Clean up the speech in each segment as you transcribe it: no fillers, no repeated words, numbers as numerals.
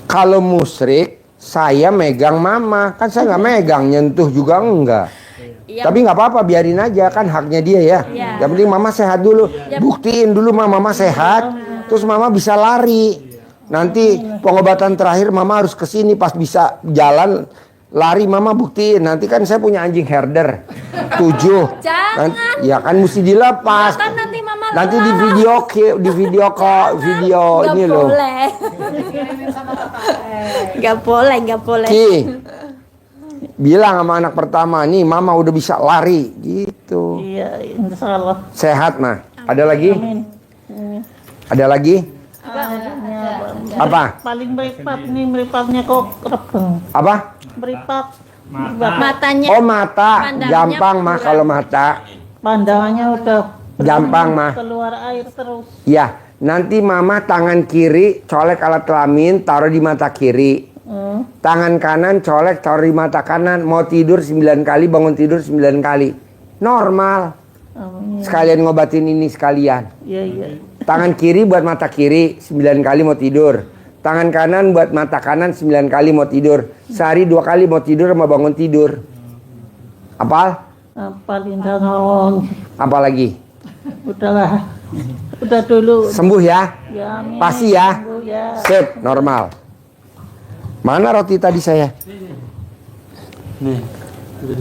Kalau musyrik, saya megang mama. Kan saya nggak megang, nyentuh juga enggak. Ya. Tapi nggak apa-apa, biarin aja, kan haknya dia ya. Yang penting mama sehat dulu. Buktiin dulu mama sehat, terus mama bisa lari. Nanti pengobatan terakhir mama harus kesini, pas bisa jalan lari mama buktiin. Nanti kan saya punya anjing herder 7. Jangan. Ya kan mesti dilepas. Kan nanti mama Nanti di video kok video ini loh. Nggak boleh. Ki, bilang sama anak pertama nih, mama udah bisa lari gitu. Iya, insya Allah. Sehat mah. Ada lagi? Amin. Ada lagi? Apa? Paling meripat nih, meripatnya kok rebeng. Apa? Meripat. Matanya. Oh mata, Pandangannya gampang mah kurang. kalau mata. Pandangannya udah Gampang mah. keluar air terus. Ya, nanti mama tangan kiri colek alat kelamin, taruh di mata kiri. Tangan kanan colek, taruh di mata kanan. Mau tidur 9 kali, bangun tidur 9 kali. Normal. Amin. Sekalian ngobatin ini sekalian. Iya, iya. Tangan kiri buat mata kiri 9 kali mau tidur. Tangan kanan buat mata kanan 9 kali mau tidur. Sehari 2 kali mau tidur sama bangun tidur. Apal? Paling dah nolong. Apa lagi? Udahlah. Udah dulu. Sembuh ya? Ya, amin. Pasti ya? Sembuh ya. Sip, normal. Mana roti tadi saya?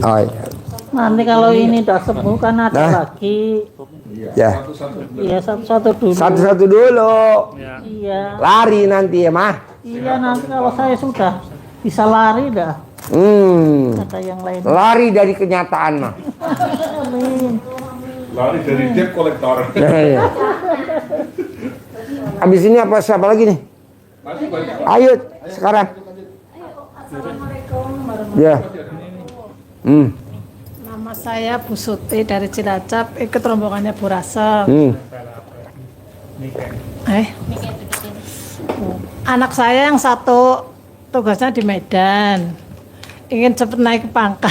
Oh iya. Nanti kalau ini udah sembuh kan ada Nah. lagi. Ya. Iya, satu-satu dulu. Satu-satu dulu. Iya. Lari nanti ya, Mah. Iya, nanti kalau saya sudah bisa lari dah. Kata yang lain. Lari dari kenyataan, Mah. Amin. Lari dari debt collector. Iya. Abis ini apa siapa lagi nih? Masih banyak. Ayo sekarang. Ya. Nama saya Bu Suti dari Cilacap, ikut rombongannya Bu Rasem. Anak saya yang satu tugasnya di Medan, ingin cepat naik pangkat.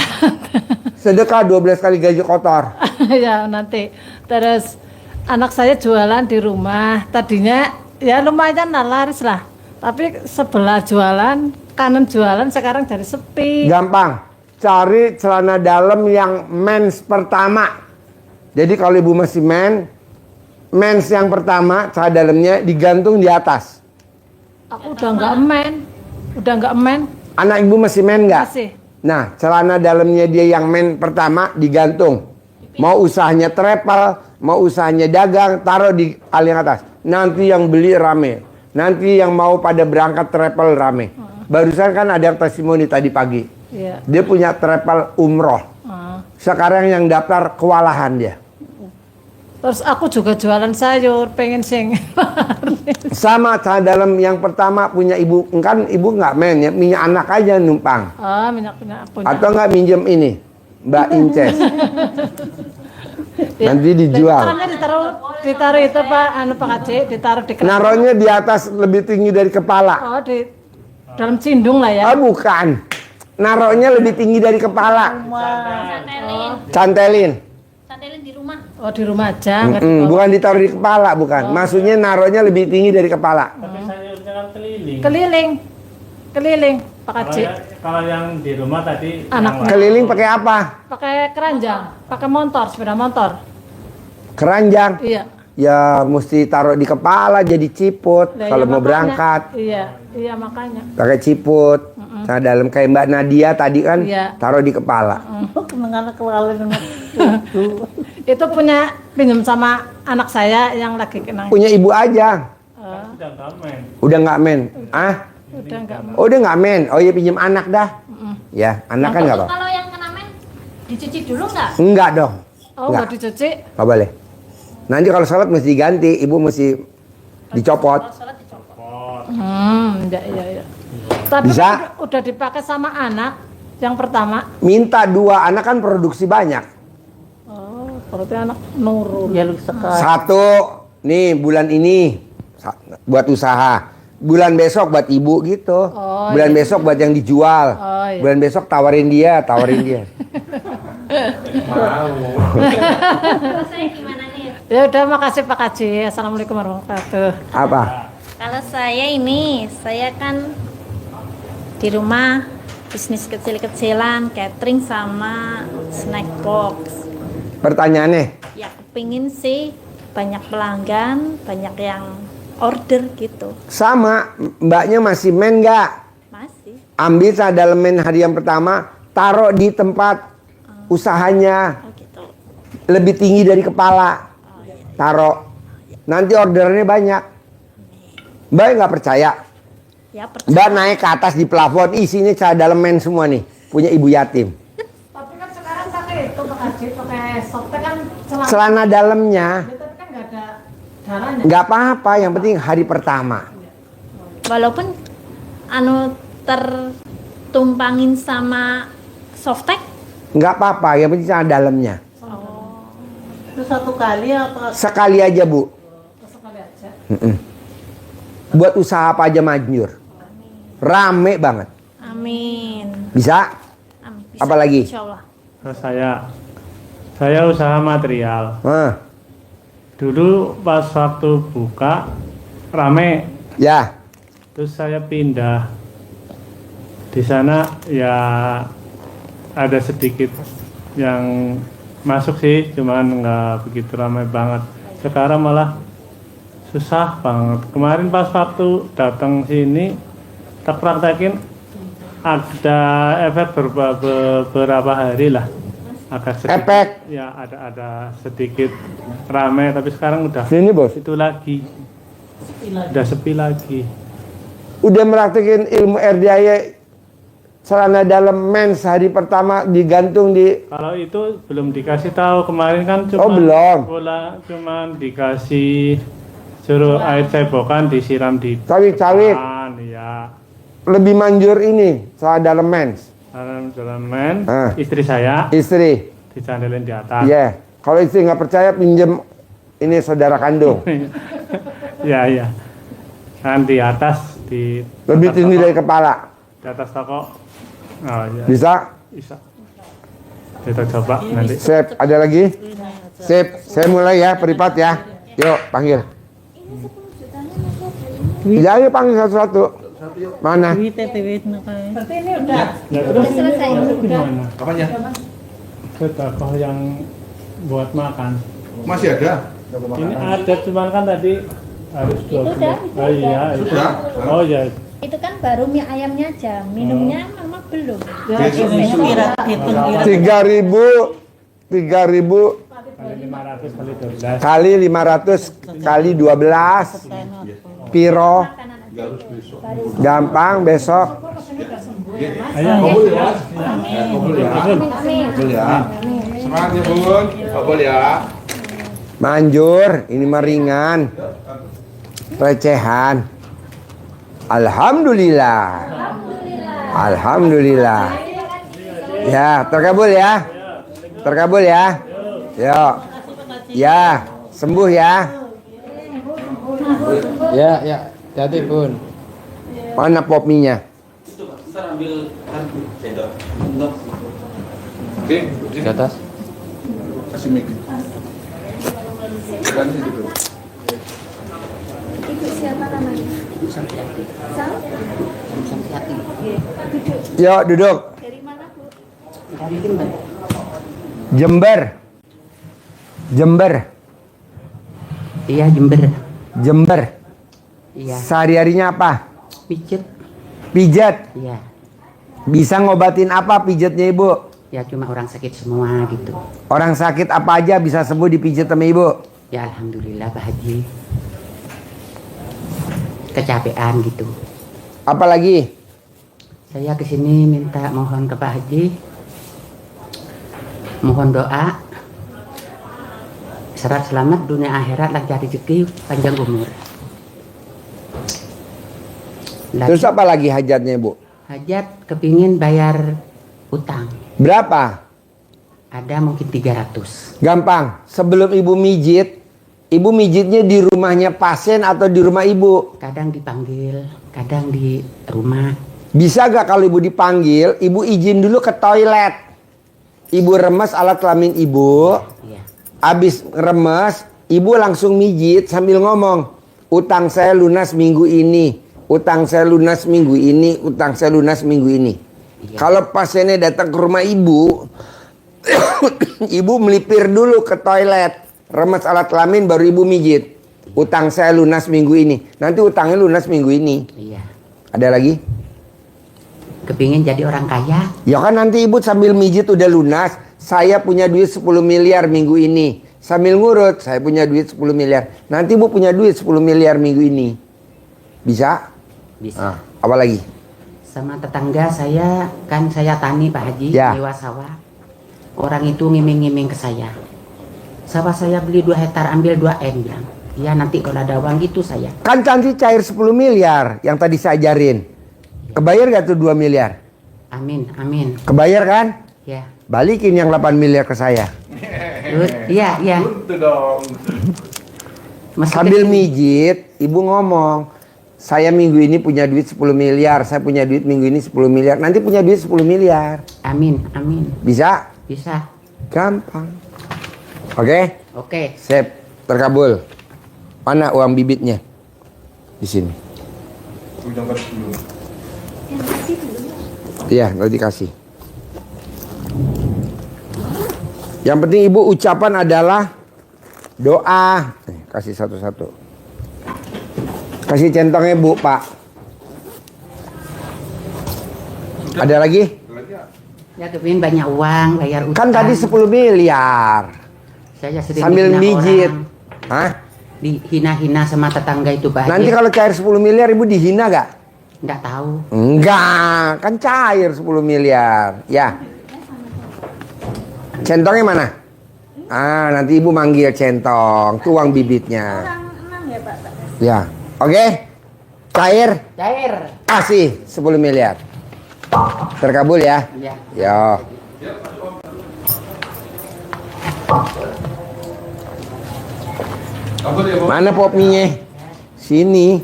Sedekah 12 kali gaji kotor. Ya nanti. Terus anak saya jualan di rumah. Tadinya ya lumayan lah, laris lah. Tapi sebelah jualan, kanan jualan, sekarang jadi sepi. Gampang. Cari celana dalam yang mens pertama. Jadi kalau ibu masih mens yang pertama, celana dalamnya digantung di atas. Aku udah nggak men. Anak ibu masih men nggak? Masih. Nah, celana dalamnya dia yang men pertama digantung. Mau usahanya travel, mau usahanya dagang, taruh di paling atas. Nanti yang beli rame. Nanti yang mau pada berangkat travel rame. Barusan kan ada testimoni tadi pagi. Iya. Dia punya travel umroh. Sekarang yang daftar kewalahan dia. Terus aku juga jualan sayur, pengen sing. Sama celana dalam yang pertama punya ibu. Kan ibu nggak men ya, minyak anak aja numpang. Oh, minyak punya. Atau nggak minjem ini, Mbak Inces. Nanti dijual. Tangannya ditaruh itu Pak, Pak Haji, ditaruh di keranjang. Naruhnya di atas lebih tinggi dari kepala. Oh, di dalam cindung lah ya. Ah bukan. Naruhnya lebih tinggi dari kepala. Cantelin. Santelin di rumah. Oh, di rumah aja. nggak di bawah. Bukan ditaruh di kepala, bukan. Maksudnya naruhnya lebih tinggi dari kepala. Tapi sayurnya kan keliling. Keliling, Pak Haji. Kalau yang di rumah tadi Anak. yang Keliling pakai apa? Pakai keranjang, pakai motor, sepeda motor. Keranjang. Iya. Ya mesti taruh di kepala jadi ciput Lah, kalau iya, mau makanya. berangkat. Iya makanya. Pakai ciput. Nah, dalam kayak Mbak Nadia tadi kan Iya. taruh di kepala. Mengenai kelalen. Itu punya pinjam sama anak saya yang lagi kena. Punya ibu aja. udah nggak main. Udah nggak men? Ah? Udah enggak mau. Oh udah nggak men? Oh iya pinjam anak dah. Ya anak kan nggak apa? Kalau yang kena men dicuci dulu nggak? Enggak dong. Oh, enggak dicuci. Nggak boleh. Nanti kalau sholat mesti diganti, ibu mesti dicopot. Sholat dicopot. Iya. Tapi Bisa? udah dipakai sama anak yang pertama. Minta 2 anak kan produksi banyak. Oh, berarti anak nurul. Ya lu sekali. 1 nih bulan ini buat usaha. Bulan besok buat ibu gitu. Oh, Bulan iya. besok buat yang dijual. Oh, iya. Bulan besok tawarin dia. Terus saya gimana nih? Ya udah, makasih Pak Haji. Assalamualaikum warahmatullahi wabarakatuh. Apa? Kalau saya kan di rumah bisnis kecil-kecilan, catering sama snack box. Pertanyaannya, Ya kepingin sih banyak pelanggan, banyak yang order gitu. sama mbaknya masih main nggak? Masih. Ambil dalemen hari yang pertama, taruh di tempat usahanya Oh gitu. lebih tinggi dari kepala. Taruh. Nanti orderannya banyak. Mbak nggak percaya? Ya percaya. Mbak naik ke atas di plafon, isinya dalemen semua nih, punya ibu yatim. Tapi kan sekarang pakai itu pakai softtek kan Celana dalamnya tapi kan nggak ada darahnya. nggak apa-apa, yang penting hari pertama. Walaupun tertumpangin sama softtek. Nggak apa-apa, yang penting celana dalamnya. Itu satu kali apa? Sekali aja Bu. Sekali aja. Buat usaha apa aja manjur. Rame banget. Amin. Bisa? Amin. Apalagi? Insya Allah. Terus saya usaha material. Hah, Dulu pas waktu buka rame, ya. terus saya pindah. Di sana ya ada sedikit yang masuk sih, cuman nggak begitu ramai banget. Sekarang malah susah banget. Kemarin pas waktu datang sini, tak praktekin ada efek beberapa hari lah. Agak sedikit, Efek? ya ada sedikit ramai, tapi sekarang udah Sini Bos. itu lagi, udah sepi lagi. Udah meraktekin ilmu RDIY celana dalam mens hari pertama digantung di. Kalau itu belum dikasih tahu, kemarin kan cuma Oh, belum. cuman dikasih suruh air cebokan disiram di Cawit-cawit. depan, ya. Lebih manjur ini celana dalam mens. Dalam men, Ah. istri saya Istri. dicandelin di atas. Iya. Kalau istri nggak percaya pinjem ini saudara kandung. Ya. Kan di atas di Lebih atas tinggi toko. dari kepala. Di atas toko. Oh iya. Bisa? Bisa. Kita coba nanti. Sip, ada lagi? Sip, saya mulai ya, Peripat ya. Yuk, panggil. Ya, yuk panggil satu-satu. Mana? Duit na kayo. Berarti ini udah Nah, terus ini selesai. kalau gimana? Apanya? Ke toko yang buat makan. Masih ada? Ini ada, cuman kan tadi harus 20. udah, Oh iya, itu. Sudah? Oh iya. Itu kan baru mie ayamnya aja, minumnya mama belum. Ya, hitung kira. 3.000 Kali 500 kali 12. kali 500 kali 12 piro gampang besok. Ayo. Kabul ya. Kabul ya. Kabul ya. Semangat ya Bun. Kabul ya. Manjur, ini mah ringan. Recehan. Alhamdulillah. Alhamdulillah. Ya, terkabul ya. Terkabul ya. Yuk. Ya, sembuh ya. Ya, hati Bun. Mana popminya? Oke, Di atas. kasih mic. Ganti dulu. Ibu siapa namanya? Yuk, duduk. Dari mana Bu? Jember. Jember. Iya, Jember. Jember. Iya, Sehari-harinya apa? pijet. Pijat. Iya, Bisa ngobatin apa pijatnya Ibu? ya cuma orang sakit semua gitu. Orang sakit apa aja bisa sembuh dipijat sama Ibu? Ya alhamdulillah Pak Haji. Kecapean gitu. Apalagi? Saya kesini minta mohon ke Pak Haji. Mohon doa. Syarat selamat dunia akhirat, lancar rezeki, panjang umur. Terus apa lagi hajatnya Ibu? Hajat kepingin bayar utang. Berapa? Ada mungkin 300. Gampang. Sebelum Ibu mijit, Ibu mijitnya di rumahnya pasien atau di rumah Ibu? Kadang dipanggil, kadang di rumah. Bisa gak kalau Ibu dipanggil, Ibu izin dulu ke toilet. Ibu remes alat kelamin Ibu. Iya. Abis remes, Ibu langsung mijit sambil ngomong, utang saya lunas minggu ini, utang saya lunas minggu ini, utang saya lunas minggu ini. Iya. Kalau pasiennya datang ke rumah ibu, ibu melipir dulu ke toilet, remes alat kelamin baru ibu mijit. Utang saya lunas minggu ini. Nanti utangnya lunas minggu ini. Iya. Ada lagi? Kepingin jadi orang kaya. Ya kan nanti ibu sambil mijit udah lunas. Saya punya duit 10 miliar minggu ini. Sambil ngurut, saya punya duit 10 miliar. Nanti ibu punya duit 10 miliar minggu ini. Bisa? Bisa. Apa lagi? Sama tetangga saya, kan saya tani Pak Haji, Ya. lewat sawah. Orang itu ngiming-ngiming ke saya. Sawah saya beli 2 hektar, ambil 2 M bilang. Ya nanti kalau ada uang gitu saya. Kan nanti cair 10 miliar yang tadi saya ajarin. Kebayar gak tuh 2 miliar? Amin, amin. Kebayar kan? Ya. Balikin yang 8 miliar ke saya. Iya, iya. Itu dong. Masih Sambil kecil. mijit, ibu ngomong, saya minggu ini punya duit 10 miliar, saya punya duit minggu ini 10 miliar, nanti punya duit 10 miliar. Amin, amin. Bisa? Bisa. Gampang. Oke? Oke. Sip, terkabul. Mana uang bibitnya? Di sini. Ujung dulu. Iya, nanti kasih. Yang penting ibu ucapan adalah doa. Nih, kasih satu-satu. Kasih centongnya bu, Pak. Ada lagi? Ya kepingin banyak uang, bayar utang. Kan tadi 10 miliar. Saya sering Sambil dihina mijit. orang. Hah? Dihina-hina sama tetangga itu Pak Nanti Haji. kalau cair 10 miliar ibu dihina gak? Nggak tahu. Enggak, kan cair 10 miliar. Ya. Centongnya mana? Ah, nanti ibu manggil centong, tuh uang bibitnya. Ya. Oke. Cair, Cair. kasih 10 miliar. Terkabul ya? Ya. Yo. Kabur ya, Bu. Mana popminya? Sini.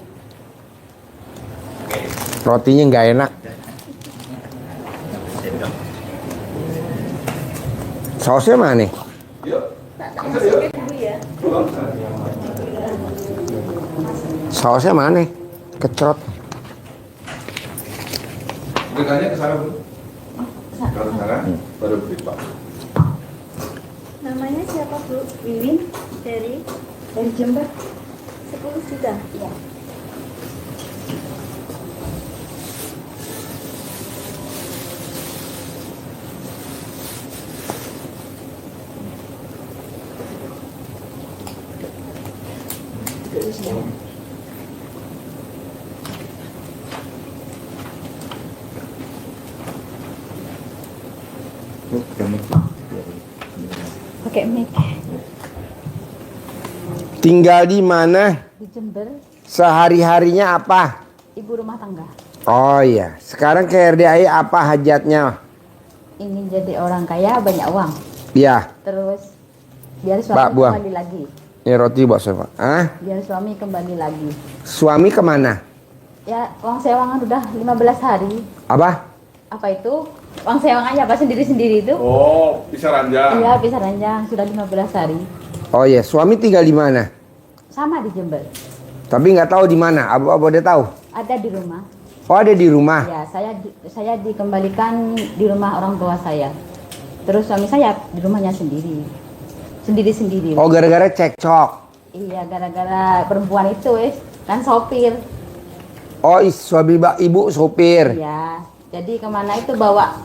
Rotinya nggak enak. Sausnya mana? Sausnya mana? Kecrot. Dekatnya ke sana, Bu. Kalau ke sana, baru beli, Pak. Namanya siapa Bu? Wiwin dari Jember. 10 juta. Ya. Pakai mic. Tinggal di mana? Di Jember, Sehari-harinya apa? ibu rumah tangga. Oh iya. Sekarang ke RDAI apa hajatnya? Ingin jadi orang kaya, banyak uang. Ya. Terus biar Mbak, suami buang. kembali lagi. Ini roti buat saya. Ah? Biar suami kembali lagi. Suami kemana? Ya, uang sewangan udah 15 hari. Apa? Apa itu? Uang sewangannya apa sendiri-sendiri itu? Oh, bisa ranjang. Iya, bisa ranjang. Sudah 15 hari. Oh iya. Suami tinggal di mana? Sama di Jember. Tapi nggak tahu di mana. Abu-abu udah tahu. Ada di rumah. Oh ada di rumah. Ya, saya dikembalikan di rumah orang tua saya. Terus suami saya di rumahnya sendiri. Sendiri-sendiri. Oh gara-gara cekcok. Iya, gara-gara perempuan itu, kan sopir. Oh suami ibu sopir. Iya. Jadi kemana itu bawa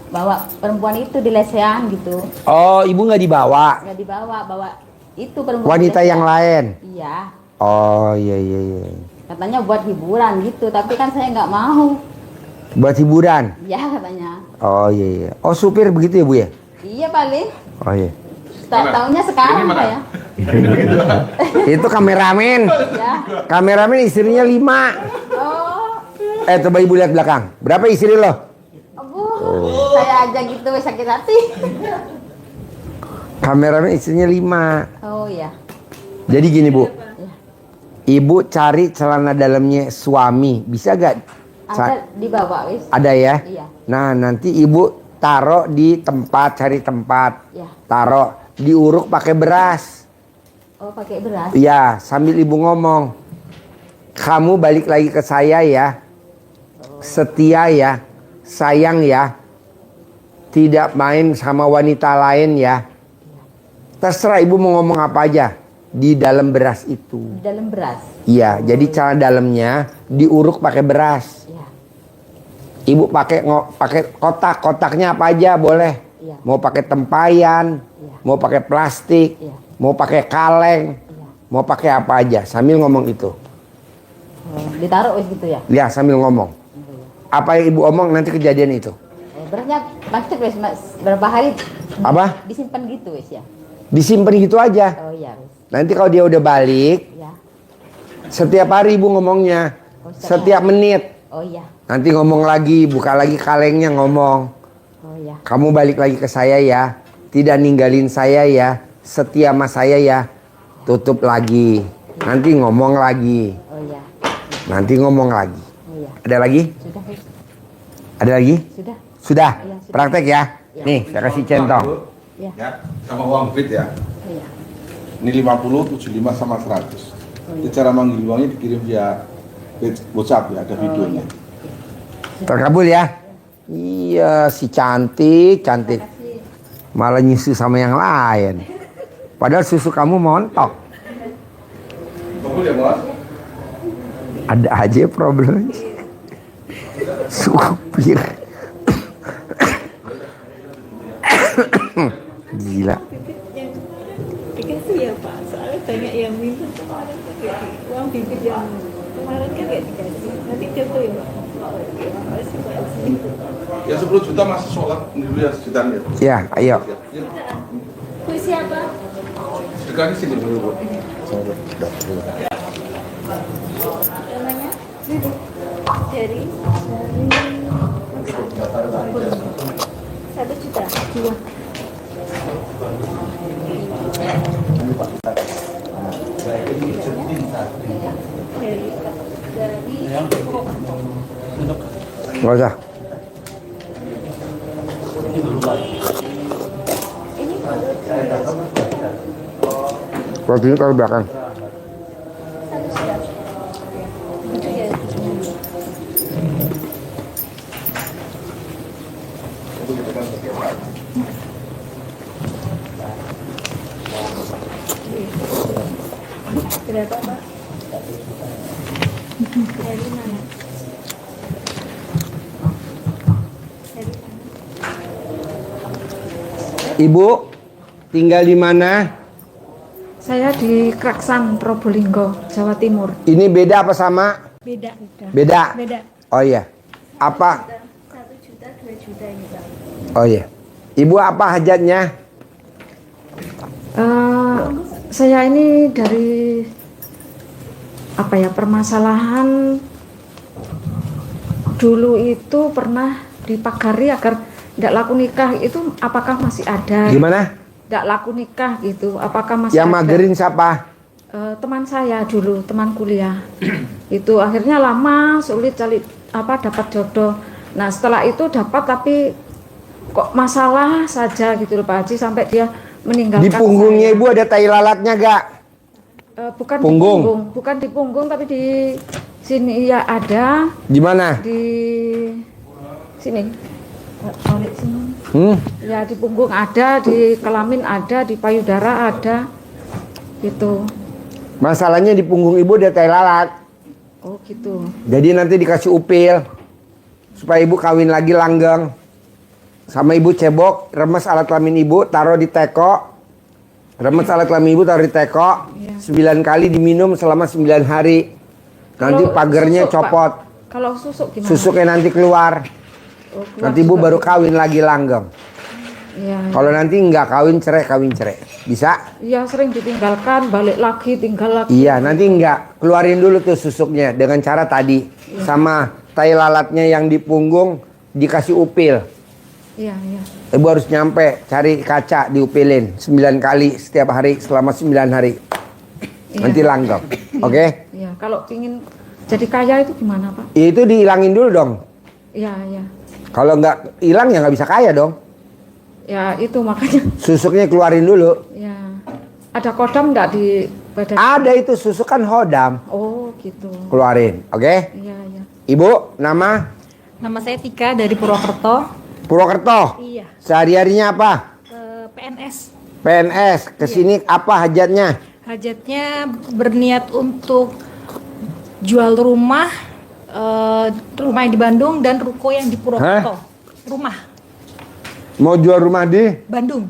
perempuan itu di lesehan gitu. Oh ibu nggak dibawa. Nggak dibawa, bawa itu perempuan. Wanita di yang lesehan. lain. Iya. Oh iya iya iya. Katanya buat hiburan gitu, tapi kan saya nggak mau. Buat hiburan. Iya katanya. Oh iya iya. Oh supir begitu ya bu ya? Iya paling. Oh iya. Tahunya sekarang Ini mana? saya. Itu kameramen. Ya. Kameramen istrinya 5. Oh, Coba ibu lihat belakang. Berapa istri lo? aduh, saya aja gitu sakit hati. Kameramen istrinya 5. Oh ya. Jadi gini bu. Ibu cari celana dalamnya suami. Bisa gak? Ada di bawah wis. Ada ya? Iya. Nah nanti ibu taruh di tempat, cari tempat. Ya. Taruh, diuruk pakai beras. Oh pakai beras. Iya, sambil ibu ngomong. Kamu balik lagi ke saya ya. Setia ya. Sayang ya. Tidak main sama wanita lain ya. Terserah ibu mau ngomong apa aja. Di dalam beras itu. Di dalam beras. Iya, jadi cara dalamnya diuruk pakai beras. Ya. Ibu pakai kotak, kotaknya apa aja boleh. Iya. Mau pakai tempayan, Iya. mau pakai plastik, Iya. mau pakai kaleng, Iya. mau pakai apa aja. Sambil ngomong itu. Ditaruh wis gitu ya. Ya, sambil ngomong. Apa yang ibu omong nanti kejadian itu. Berasnya maksud wis berapa hari? Apa? Disimpan gitu wis ya. Disimpan gitu aja. Oh iya wis. Nanti kalau dia udah balik, Ya. setiap hari ibu ngomongnya, Oh, setiap setiap menit. Oh iya. Nanti ngomong lagi, buka lagi kalengnya ngomong. Oh iya. Kamu balik lagi ke saya ya. Tidak ninggalin saya ya. Setia sama saya ya. Tutup lagi. Nanti ngomong lagi. Oh iya. Nanti ngomong lagi. Oh iya. Ada lagi? Sudah wis. Ada lagi? Sudah. Sudah? Iya, sudah. Praktek ya? Iya. Nih, saya kasih centong. Ya. Ya, sama uang fit ya. Iya. Ini 50, 75 sama 100. Jadi cara manggil uangnya dikirim via WhatsApp ya, ada videonya. Terkabul ya? Iya, si cantik, cantik. Malah nyusu sama yang lain. Padahal susu kamu montok. Kabul ya, Bos? Ada aja problemnya. Supir. Gila. Dikasih ya Pak, soalnya banyak yang minta kemarin kan gak uang bibit yang kemarin kan gak dikasih. Nanti jatuh ya Pak. Terima kasih Pak. Ya 10 juta masih sholat dulu ya sejuta ya. Ya, ayo. Puisi apa? Sekarang sini dulu, Bu. Namanya? Dari 1 juta. Dua. Nggak usah. Kalau ini kalau belakang. Berapa Pak? Dari mana? Dari mana? Ibu tinggal di mana? Saya di Kraksan, Probolinggo, Jawa Timur. Ini beda apa sama? Beda. Beda. Beda. Oh iya. Apa? 1 juta, 2 juta ini Pak. Oh iya. Ibu apa hajatnya? Saya ini dari permasalahan dulu itu pernah dipagari agar tidak laku nikah, itu apakah masih ada? Gimana? Tidak laku nikah gitu, apakah masih Yang ada? magerin siapa? Teman saya dulu, teman kuliah. Itu akhirnya lama sulit cari dapat jodoh. Nah setelah itu dapat tapi kok masalah saja gitu loh Pak Haji, sampai dia meninggalkan Di punggungnya saya. ibu ada tai lalatnya gak? Bukan Punggung. di punggung, bukan di punggung tapi di sini ya ada, Di mana? di sini. Balik sini. Ya di punggung ada, di kelamin ada, di payudara ada, gitu. Masalahnya di punggung ibu ada tai lalat. Oh gitu. Jadi nanti dikasih upil supaya ibu kawin lagi langgeng. Sama ibu cebok, remes alat kelamin ibu, taruh di teko. Remes alat kelamin ibu taruh di teko. 9 kali diminum selama 9 hari. Nanti Kalau pagernya susuk, Pak. copot. Kalau susuk gimana? Susuknya nanti keluar. Oh, keluar Nanti ibu juga. baru kawin lagi langgeng. Iya. Kalau nanti nggak kawin cerai. Bisa? Iya sering ditinggalkan, balik lagi, tinggal lagi. Iya, nanti nggak. Keluarin dulu tuh susuknya dengan cara tadi. Sama tai lalatnya yang di punggung dikasih upil. Iya. Ibu harus nyampe cari kaca diupilin 9 kali setiap hari selama 9 hari. Iya. Nanti langgeng. Oke? Iya, kalau ingin jadi kaya itu gimana Pak? Itu dihilangin dulu dong. Iya. Kalau nggak hilang ya nggak bisa kaya dong. Ya itu makanya. Susuknya keluarin dulu. Ya. Ada kodam nggak di Ada itu susu kan hodam. Oh gitu. Keluarin, oke? Iya iya. Ibu, nama? Nama saya Tika dari Purwokerto. Purwokerto. Iya. Sehari-harinya apa? PNS. PNS. Kesini apa hajatnya? Hajatnya berniat untuk jual rumah, rumah yang di Bandung dan ruko yang di Purwokerto. Rumah. Mau jual rumah di? Bandung.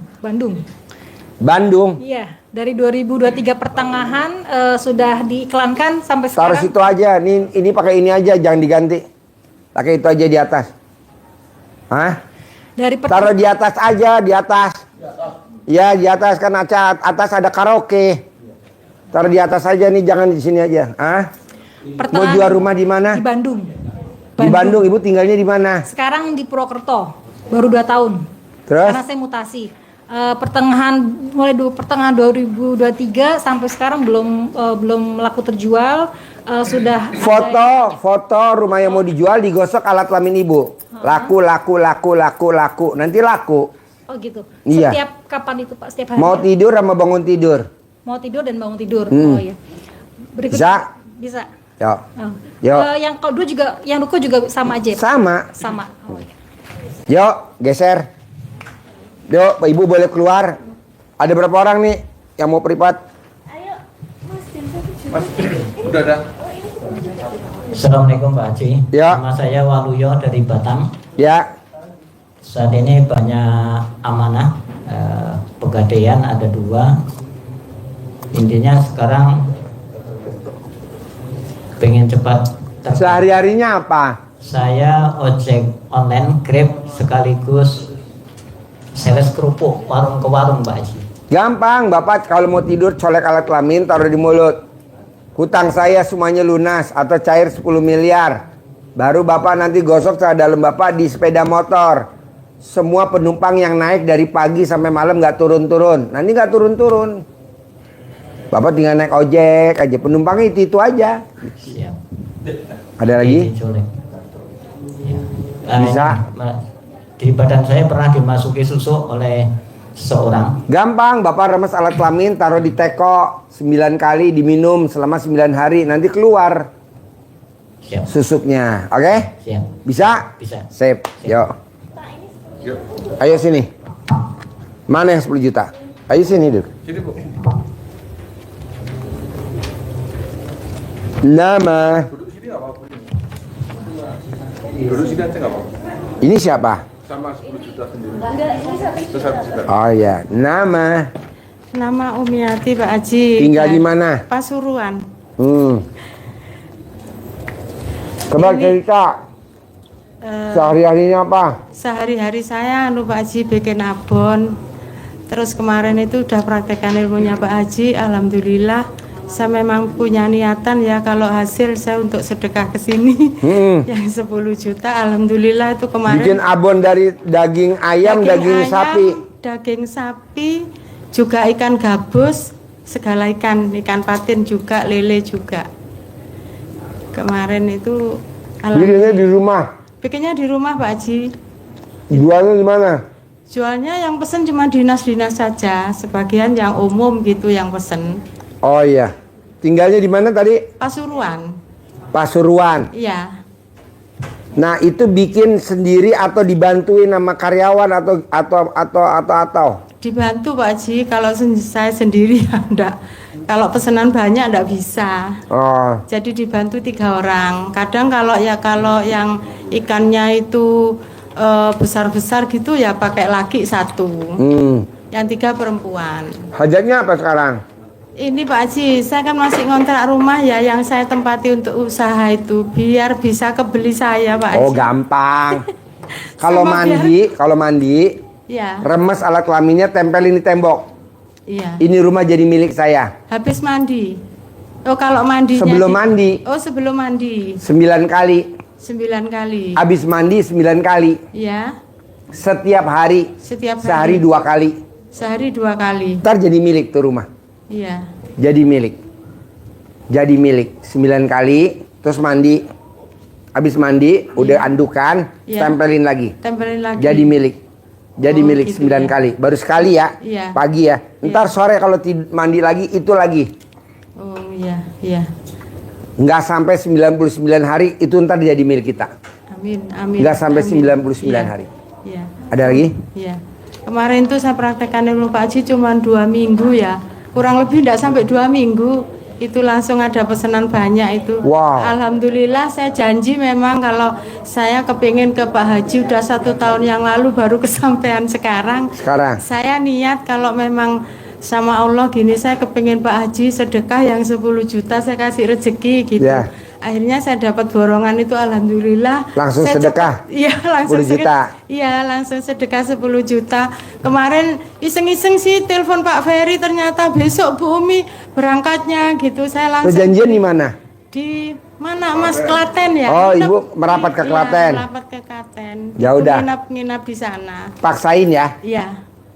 Bandung. Iya. Dari 2023 pertengahan sudah diiklankan sampai Taruh sekarang. situ aja. Ini pakai ini aja, jangan diganti. Pakai itu aja di atas. Hah? Taruh di atas aja, di atas. Ya, di atas kan atas ada karaoke. Taruh di atas aja nih, jangan di sini aja. Hah? Mau jual rumah di mana? Di Bandung. Di Bandung. Ibu tinggalnya di mana? Sekarang di Purwokerto. Baru 2 tahun. Terus? Karena saya mutasi. Mulai pertengahan 2023 sampai sekarang belum laku terjual. Sudah Foto rumah yang mau dijual digosok alat kelamin ibu. Laku. Nanti laku. Oh gitu. Iya. Setiap kapan itu Pak? Setiap hari? Mau tidur sama bangun tidur. Mau tidur dan bangun tidur. Oh iya. Berikutnya. Bisa. Yuk. Oh. Yuk. Yang kedua juga, yang ruko juga sama aja. Sama. Oh iya. Yuk, geser. Yuk, Pak Ibu boleh keluar. Ada berapa orang nih yang mau privat? Mas, udah ada. Assalamualaikum Pak Haji. Ya. Nama saya Waluyo dari Batam. Ya. Saat ini banyak amanah, pegadaian ada 2. Intinya sekarang pengen cepat. Sehari-harinya apa? Saya ojek online, Grab sekaligus sales kerupuk warung ke warung Pak Haji. Gampang, Bapak kalau mau tidur colek alat kelamin taruh di mulut. Hutang saya semuanya lunas atau cair 10 miliar. Baru Bapak nanti gosok celana dalam Bapak di sepeda motor. Semua penumpang yang naik dari pagi sampai malam nggak turun-turun. Nanti nggak turun-turun. Bapak tinggal naik ojek aja. Penumpangnya itu aja. Siap. Ada lagi? Ya. Bisa. Di badan saya pernah dimasuki susu oleh seseorang. Gampang, Bapak remes alat kelamin taruh di teko 9 kali diminum selama 9 hari. Nanti keluar. Siap. Susuknya. Oke? Siap. Bisa? Bisa. Sip. Yuk. Yuk. Ayo sini. Mana yang 10 juta? Ayo sini, Duk. Sini, Bu. Nama. Duduk sini nggak apa-apa. Duduk sini aja nggak apa-apa. Ini siapa? Sama 10 juta sendiri. Itu 1 juta. Oh ya, nama. Nama Umiati Pak Haji. Tinggal di mana? Pasuruan. Coba cerita. Sehari-harinya apa? Sehari-hari saya Pak Haji bikin abon. Terus kemarin itu udah praktekkan ilmunya Pak Haji. Alhamdulillah. Saya memang punya niatan ya kalau hasil saya untuk sedekah ke sini. Yang 10 juta alhamdulillah itu kemarin. Bikin abon dari daging ayam, daging sapi. Daging sapi, juga ikan gabus, segala ikan patin juga, lele juga. Kemarin itu Bikinnya di rumah. Bikinnya di rumah Pak Haji. Jualnya di mana? Jualnya yang pesen cuma dinas-dinas saja, sebagian yang umum gitu yang pesen. Oh iya. Tinggalnya di mana tadi? Pasuruan. Pasuruan. Iya. Nah, itu bikin sendiri atau dibantuin sama karyawan atau? Dibantu Pak Haji, kalau saya sendiri ya enggak. Kalau pesanan banyak enggak bisa. Oh. Jadi dibantu 3 orang. Kadang kalau yang ikannya itu besar-besar gitu ya pakai laki 1. Yang 3 perempuan. Hajatnya apa sekarang? Ini Pak Haji, saya kan masih ngontrak rumah ya yang saya tempati untuk usaha itu biar bisa kebeli saya Pak Haji. Oh, gampang. Kalau mandi, ya. Remes alat kelaminnya tempelin di tembok. Iya. Ini rumah jadi milik saya. Habis mandi. Oh, kalau mandinya Sebelum mandi. Oh, sebelum mandi. 9 kali. 9 kali. Habis mandi 9 kali. Iya. Setiap hari. Sehari 2 kali. Sehari 2 kali. Ntar jadi milik tuh rumah. Iya. Jadi milik 9 kali. Terus mandi. Habis mandi udah andukan, tempelin lagi. Jadi milik. Jadi milik gitu 9 kali. Baru sekali ya. Iya. Pagi ya. Ntar sore kalau mandi lagi itu lagi. iya, iya. Nggak sampai 99 hari itu ntar jadi milik kita. Amin, amin. Nggak sampai amin. 99 Iya, hari. Iya. Ada lagi? Iya. Kemarin tuh saya praktekkan ilmu Pak Haji cuma 2 minggu ya. Kurang lebih enggak sampai 2 minggu. Itu langsung ada pesanan banyak itu. Wow. Alhamdulillah saya janji memang kalau saya kepingin ke Pak Haji udah 1 tahun yang lalu baru kesampaian sekarang. Sekarang. Saya niat kalau memang sama Allah gini saya kepingin Pak Haji sedekah yang 10 juta saya kasih rezeki gitu. Ya. Akhirnya saya dapat borongan itu alhamdulillah. Langsung saya sedekah? Iya, langsung 10 juta? Iya, langsung sedekah 10 juta. Kemarin iseng-iseng sih telepon Pak Ferry ternyata besok Bu Umi berangkatnya gitu. Saya langsung Janjian di mana? di mana Mas Klaten ya? Oh, Nginep- Ibu merapat ke Klaten. Iya, merapat ke Klaten. Ya Ibu udah. Nginap di sana. Paksain ya. Iya.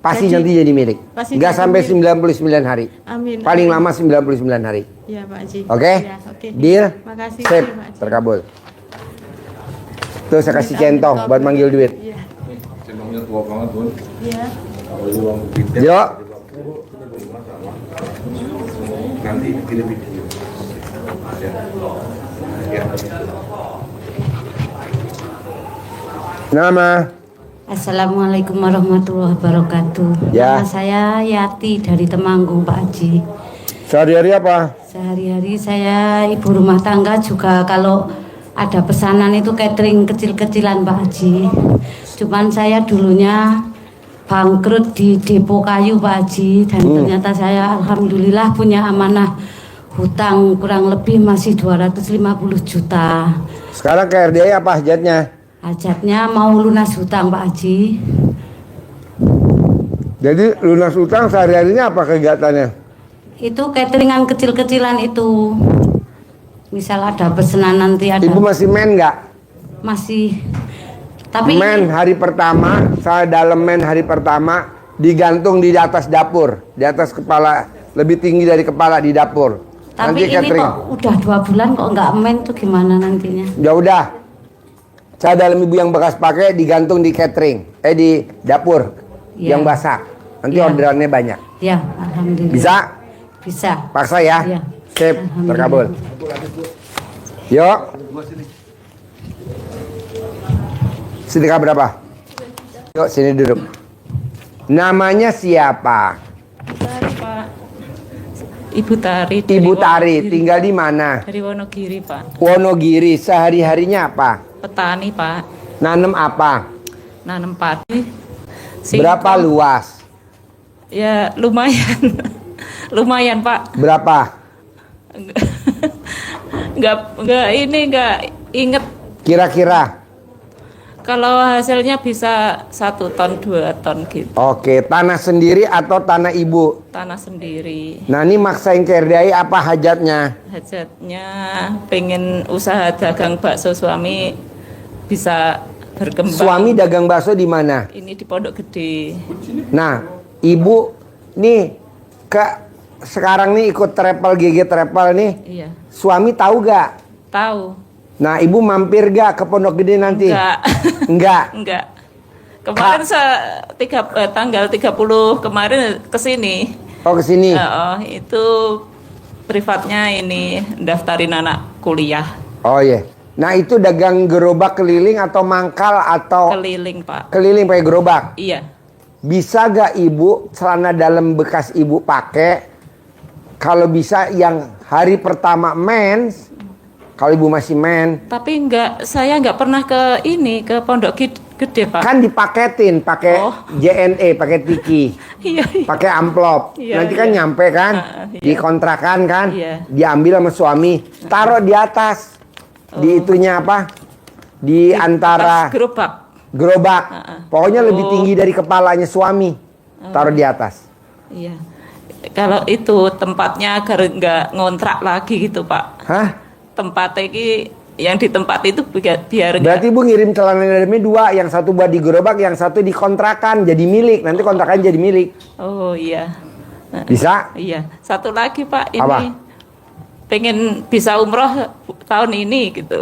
Pasti Jadi- nanti jadi milik. Pasti Nggak jadi sampai milik. 99 hari. Amin. Paling amin. lama 99 hari. Iya, Pak Haji. Oke? Iya, oke. Deal? Makasih. Sip, Pak Haji. terkabul. Tuh saya kasih centong buat manggil duit. Iya. Centongnya tua banget, Bun. Iya. Kalau itu uang gede. Yo, Nanti kirim video. Ya. nama. Assalamualaikum warahmatullahi wabarakatuh. Ya. Nama saya Yati dari Temanggung, Pak Haji. Sehari-hari apa? Sehari-hari saya ibu rumah tangga juga kalau ada pesanan itu catering kecil-kecilan, Pak Haji. Cuman saya dulunya bangkrut di depo kayu, Pak Haji, dan ternyata saya alhamdulillah punya amanah hutang kurang lebih masih 250 juta. Sekarang ke RDI apa hajatnya? Hajatnya mau lunas hutang, Pak Haji. Jadi lunas utang sehari-harinya apa kegiatannya? Itu cateringan kecil-kecilan itu. Misal ada pesanan nanti ada. Ibu masih men nggak? Masih. Tapi Men hari pertama, saya dalam men hari pertama digantung di atas dapur, di atas kepala, lebih tinggi dari kepala di dapur. tapi ini kok udah 2 bulan kok nggak men tuh gimana nantinya? Ya udah, saya dalam ibu yang bekas pakai digantung di catering, di dapur Ya. yang basah. Nanti Ya. orderannya banyak. Ya, alhamdulillah. Bisa? Bisa. Paksa ya. Ya. Sip, terkabul. Yuk. Sedekah berapa? Yuk, sini duduk. Namanya siapa? Tari, Pak. Ibu Tari. Ibu Tari, tinggal di mana? Dari Wonogiri, Pak. Wonogiri, sehari-harinya apa? Petani, Pak. Nanem apa? Nanam padi. Berapa luas? Ya, lumayan. Lumayan, Pak. Berapa? Nggak inget. Kira-kira? Kalau hasilnya bisa 1 ton, 2 ton gitu. Oke, tanah sendiri atau tanah ibu? Tanah sendiri. Nah, ini maksain ke RDI apa hajatnya? Hajatnya pengen usaha dagang bakso suami bisa berkembang. Suami dagang bakso di mana? Ini di Pondok Gede. Nah, ibu nih sekarang nih ikut travel GG Travel nih. Iya. Suami tahu gak? Tahu. Nah, ibu mampir gak ke Pondok Gede nanti? Enggak. Enggak. Enggak. Kemarin tanggal 30 kemarin ke sini. Oh, ke sini. Itu privatnya ini daftarin anak kuliah. Oh iya. Nah, itu dagang gerobak keliling atau mangkal atau Keliling, Pak. keliling pakai gerobak? Iya. Bisa gak ibu celana dalam bekas ibu pakai? Kalau bisa yang hari pertama mens, kalau ibu masih men, Tapi saya nggak pernah ke Pondok Gede, Pak. kan dipaketin pakai JNE, pakai tiki, Iya, iya. pakai amplop. Iya, Nanti kan iya. nyampe kan, Iya. dikontrakan kan, Iya. diambil sama suami, taruh di atas, di itunya apa? Di antara Atas gerobak. gerobak. Pokoknya lebih tinggi dari kepalanya suami, taruh di atas. Iya. Kalau itu tempatnya agar nggak ngontrak lagi gitu, Pak. Hah? Tempat ini yang di tempat itu biar nggak. Berarti ibu ngirim celana dalamnya 2, yang satu buat di gerobak, yang satu dikontrakan jadi milik. Nanti kontrakan jadi milik. Oh iya. Bisa? Iya. Satu lagi, Pak, ini Apa? pengen bisa umroh tahun ini gitu.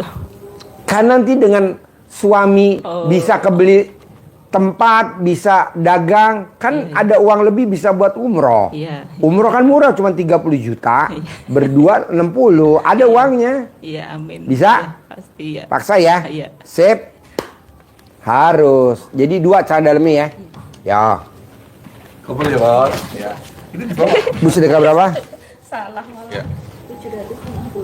Kan nanti dengan suami bisa kebeli tempat, bisa dagang, kan ada uang lebih bisa buat umroh. Iya. Umroh kan murah, cuma 30 juta, berdua 60, ada uangnya. Iya, amin. Bisa? Iya, pasti ya. Paksa ya? Iya. Sip. Harus. Jadi 2 cara dalamnya ya. Ya. Kumpul ya, Bos. Ya. Ini di bawah. Bu sedekah berapa? Salah malah. Ya.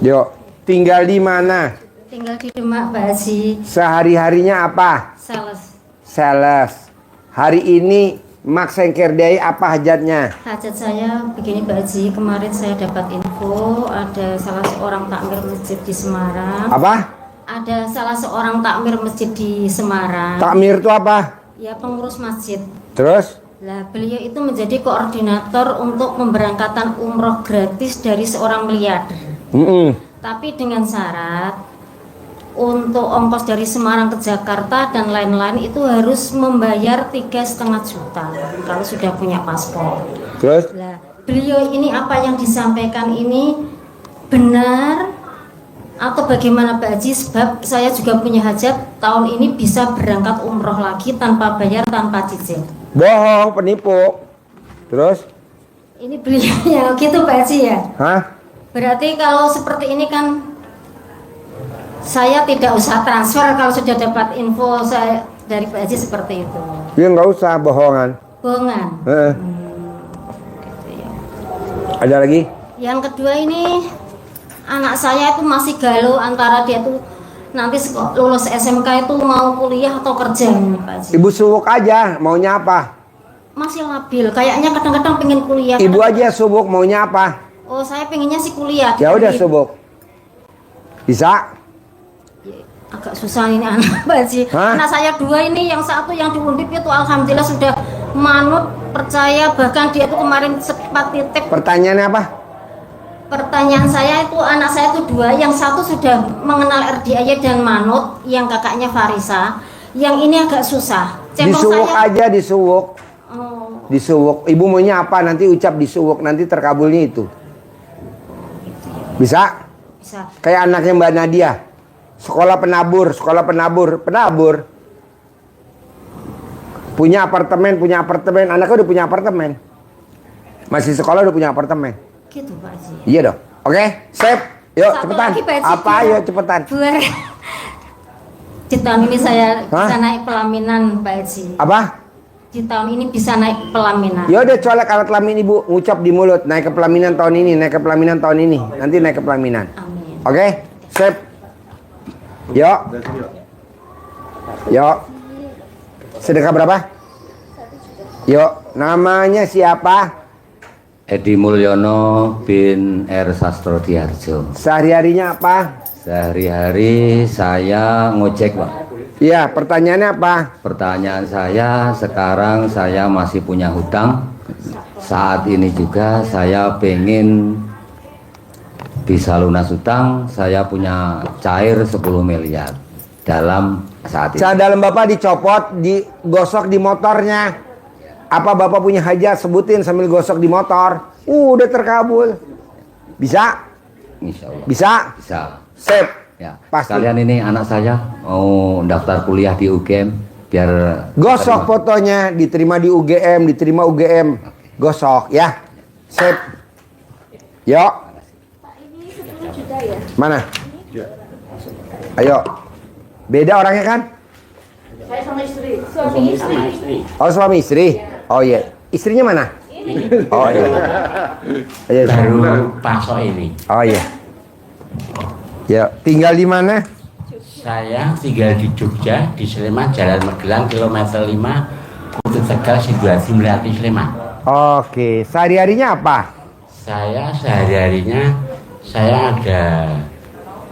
Yuk, tinggal di mana? Tinggal di rumah Pak Haji. Sehari-harinya apa? Sales. Hari ini Mak Sengkerdai apa hajatnya? Hajat saya begini Pak Haji, kemarin saya dapat info ada salah seorang takmir masjid di Semarang. Apa? Ada salah seorang takmir masjid di Semarang. Takmir itu apa? Ya pengurus masjid. Terus? Lah beliau itu menjadi koordinator untuk pemberangkatan umroh gratis dari seorang miliarder. Tapi dengan syarat untuk ongkos dari Semarang ke Jakarta dan lain-lain itu harus membayar 3,5 juta kalau sudah punya paspor. Terus? Nah, beliau ini apa yang disampaikan ini benar atau bagaimana Pak Haji? Sebab saya juga punya hajat tahun ini bisa berangkat umroh lagi tanpa bayar, tanpa cicil. Bohong, penipu. Terus? Ini beliaunya gitu Pak Haji ya? Hah? Berarti kalau seperti ini kan saya tidak usah transfer kalau sudah dapat info saya dari Pak Haji seperti itu. Ya nggak usah bohongan. Bohongan. Gitu ya. Ada lagi? Yang kedua ini anak saya itu masih galau antara dia tuh nanti lulus SMK itu mau kuliah atau kerja ini Pak Haji. Ibu subuk aja, maunya apa? Masih labil, kayaknya kadang-kadang pengen kuliah. Ibu aja subuk, maunya apa? Oh saya pengennya sih kuliah. Ya udah subuk. Bisa? Agak susah ini anak Pak Haji. Anak saya 2 ini, yang satu yang di Undip itu alhamdulillah sudah manut, percaya, bahkan dia itu kemarin sempat titip. Pertanyaannya apa? Pertanyaan saya itu anak saya itu 2, yang satu sudah mengenal RDIY dan manut, yang kakaknya Farisa. Yang ini agak susah. Disuwuk aja, disuwuk. Disuwuk. Ibu maunya apa? Nanti ucap disuwuk, nanti terkabulnya itu. Bisa? Bisa. Kayak anaknya Mbak Nadia. Sekolah penabur. Punya apartemen. Anaknya udah punya apartemen. Masih sekolah udah punya apartemen. Gitu Pak Haji. Iya dong. Oke, sip. Yuk, Satu cepetan. lagi, Pak Haji. Apa? Ayo, cepetan. Di tahun ini saya bisa naik pelaminan Pak Haji. Apa? Di tahun ini bisa naik pelaminan. Ya udah colek alat kelamin ibu, ngucap di mulut. Naik ke pelaminan tahun ini, naik ke pelaminan tahun ini. Nanti naik ke pelaminan. Amin. Oke, sip. Yuk. Sedekah berapa? Yuk, namanya siapa? Edi Mulyono bin R. Sastro-Diharjo. Sehari-harinya apa? Sehari-hari saya ngojek, Pak. Iya, pertanyaannya apa? Pertanyaan saya, sekarang saya masih punya hutang. Saat ini juga saya pengen bisa lunas hutang. Saya punya cair 10 miliar dalam saat ini. Dalam Bapak dicopot, digosok di motornya. Apa Bapak punya hajat, sebutin sambil gosok di motor. Udah terkabul. Bisa? Insya Allah. Bisa? Bisa. Sip. Ya. Pasti. Kalian ini anak saya mau daftar kuliah di UGM biar gosok fotonya, diterima di UGM, diterima UGM. Gosok ya. Sip. Yuk. Mana? Ayo. Beda orangnya kan? Saya sama istri. Suami istri. Oh, suami istri. Oh iya. Istrinya mana? Oh iya. Ayo. Baru pasok ini. Oh iya. Ya, tinggal di mana? Saya tinggal di Jogja, di Sleman, Jalan Magelang, kilometer 5, Kutu Tegal, Sidoarjo, Melati, Sleman. Oke, sehari-harinya apa? Saya sehari-harinya saya ada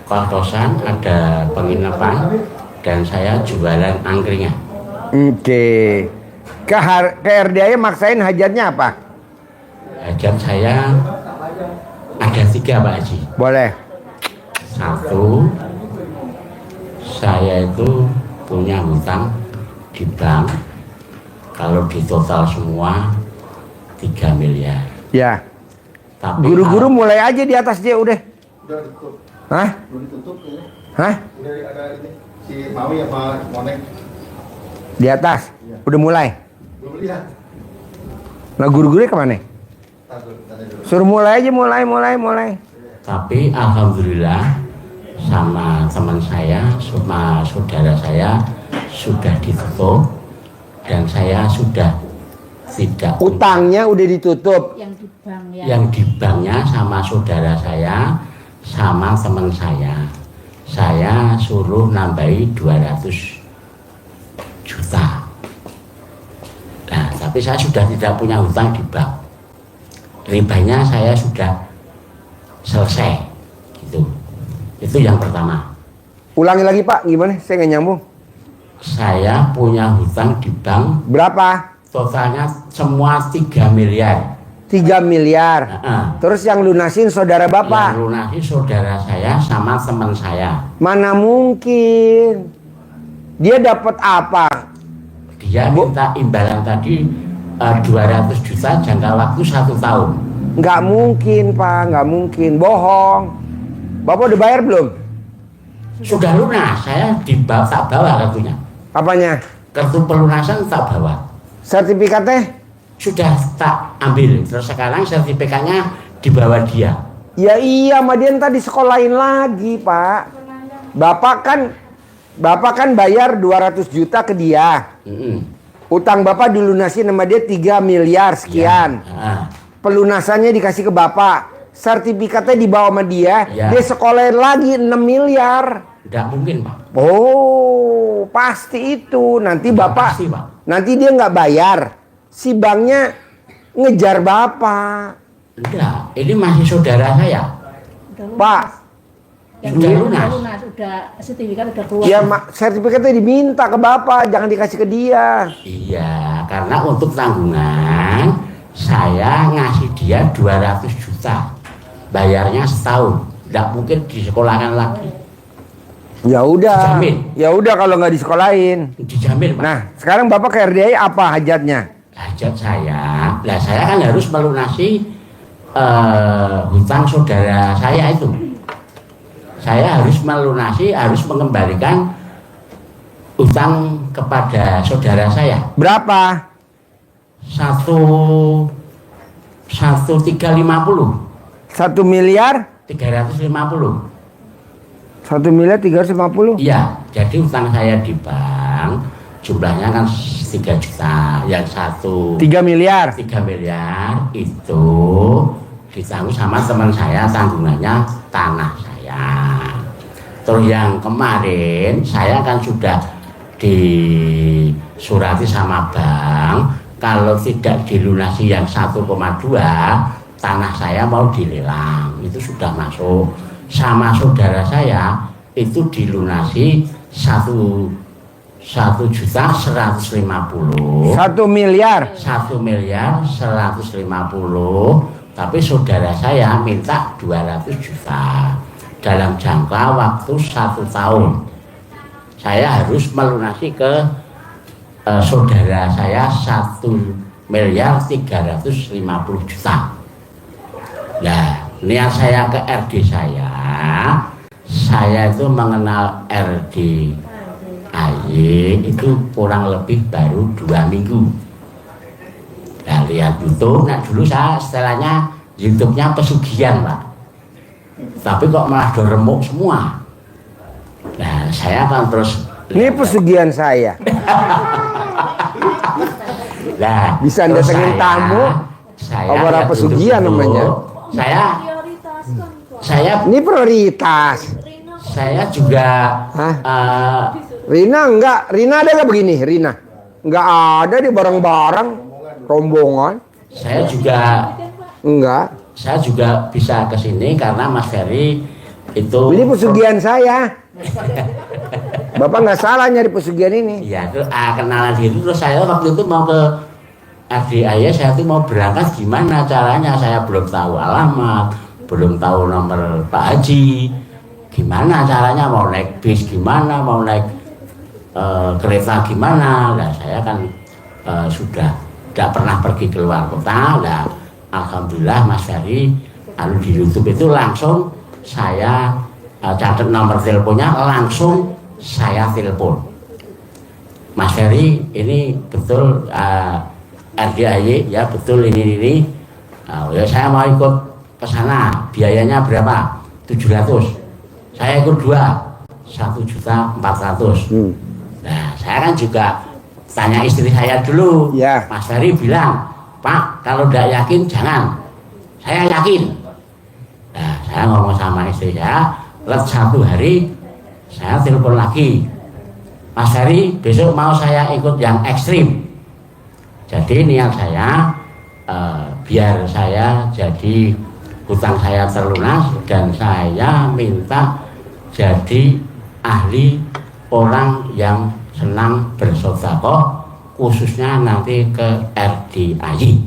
kos-kosan, ada penginapan, dan saya jualan angkringan. Oke. Ke RDIY maksain hajatnya apa? Hajat saya ada 3 Pak Haji. Boleh. 1, saya itu punya hutang di bank, kalau ditotal semua 3 miliar. Ya. Tapi Guru-guru mulai aja di atas dia udah. Udah ditutup. Hah? Udah ditutup ya. Hah? Udah ada ini si Mawi apa Monek. Di atas? Udah mulai? Nah guru-gurunya kemana? Suruh mulai aja, mulai. Tapi alhamdulillah sama teman saya, sama saudara saya sudah ditutup dan saya sudah tidak. Utangnya udah ditutup. Yang di bank ya. Yang di banknya sama saudara saya, sama teman saya. Saya suruh nambahi 200 juta. Nah, tapi saya sudah tidak punya hutang di bank. Ribanya saya sudah selesai, gitu. Itu yang pertama. Ulangi lagi Pak, gimana? Saya nggak nyambung. Saya punya hutang di bank. Berapa? Totalnya semua 3 miliar. 3 miliar. Terus yang lunasin saudara Bapak? Yang lunasi saudara saya sama teman saya. Mana mungkin? Dia dapat apa? Dia minta imbalan tadi 200 juta jangka waktu 1 tahun. Nggak mungkin Pak, nggak mungkin, bohong. Bapak udah bayar belum? Sudah lunas, saya tak bawa kartunya. Apanya? Kartu pelunasan tak bawa. Sertifikatnya? Sudah tak ambil. Terus sekarang sertifikatnya dibawa dia. Ya iya, sama dia tadi sekolahin lagi Pak. Bapak kan bayar 200 juta ke dia. Utang Bapak dilunasin sama dia 3 miliar sekian. Pelunasannya dikasih ke Bapak. Sertifikatnya dibawa sama dia. Dia sekolahin lagi 6 miliar. Tidak mungkin Pak. Oh, pasti itu. Nanti Bapak, pasti, Pak. nanti dia nggak bayar. Si banknya ngejar Bapak. Enggak, ini masih saudara saya. Pak, sudah lunas. Udah sertifikat udah keluar. Ya, sertifikatnya diminta ke Bapak, jangan dikasih ke dia. Iya, karena untuk tanggungan saya ngasih dia 200 juta. Bayarnya setahun. Tidak mungkin disekolahkan lagi. Ya udah. Dijamin. Ya udah kalau nggak disekolahin. Dijamin, Pak. Nah, sekarang Bapak ke RDI apa hajatnya? Hajat saya, saya kan harus melunasi hutang saudara saya itu. Saya harus melunasi, harus mengembalikan hutang kepada saudara saya. Berapa? 1.350. 1 miliar? 350. 1 miliar 350? Iya, jadi hutang saya di bank jumlahnya kan 3 juta, yang 3 miliar. 3 miliar itu ditanggung sama teman saya, tanggungannya tanah saya. Terus yang kemarin saya kan sudah disurati sama bank, kalau tidak dilunasi yang 1,2, tanah saya mau dilelang. Itu sudah masuk. Sama saudara saya itu dilunasi 1.150.000. 1 miliar. 1 miliar 150. Tapi saudara saya minta 200 juta dalam jangka waktu 1 tahun. Saya harus melunasi ke saudara saya 1 miliar 350 juta. Nah, niat saya ke RD saya itu mengenal RD AY itu kurang lebih baru 2 minggu. Nah, lihat YouTube, nah dulu saya setelahnya YouTube-nya pesugihan Pak. Tapi kok malah remuk semua. Nah, saya kan terus. Ini pesugihan saya. Nah, bisa datengin tamu. Orang pesugihan namanya. Saya ini prioritas. Saya juga Rina enggak, Rina ada nggak begini? Rina enggak ada di bareng-bareng rombongan. Saya juga enggak. Saya juga bisa ke sini karena Mas Ferry itu. Ini pesugihan saya. Bapak nggak salah nyari pesugihan ini. Iya, itu kenalan diri terus saya waktu itu mau ke RDI, saya tuh mau berangkat gimana caranya, saya belum tahu alamat, belum tahu nomor Pak Haji, gimana caranya mau naik bis gimana, mau naik kereta gimana. Nah, saya kan sudah tidak pernah pergi keluar kota. Nah, alhamdulillah Mas Ferry di YouTube itu langsung saya catat nomor teleponnya, langsung saya telepon. Mas Ferry ini betul RDAY ya betul ini. Ya saya mau ikut ke sana, biayanya berapa? 700. Saya ikut 1.400.000. Nah, saya kan juga tanya istri saya dulu. Mas Ferry bilang, Pak, kalau tidak yakin jangan. Saya yakin. Nah, saya ngomong sama istri saya, satu hari saya telepon lagi. Mas Ferry, besok mau saya ikut yang ekstrim. Jadi niat saya biar saya jadi hutang saya terlunas dan saya minta jadi ahli orang yang senang bersedekah, khususnya nanti ke RDAY.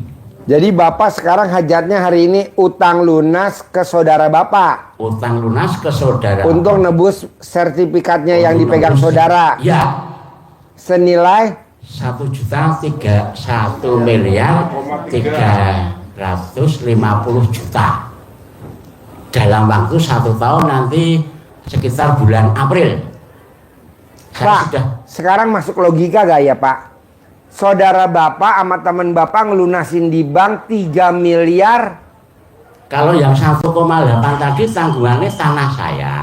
Jadi Bapak sekarang hajatnya hari ini utang lunas ke saudara Bapak. Utang lunas ke saudara. Untuk nebus sertifikatnya yang dipegang saudara. Ya. Senilai 1.350.000.000 dalam waktu 1 tahun nanti sekitar bulan April. Pak, sekarang masuk logika gak ya Pak? Saudara Bapak sama teman Bapak ngelunasin di bank 3 miliar. Kalau yang 1,8 tadi tanggungannya tanah saya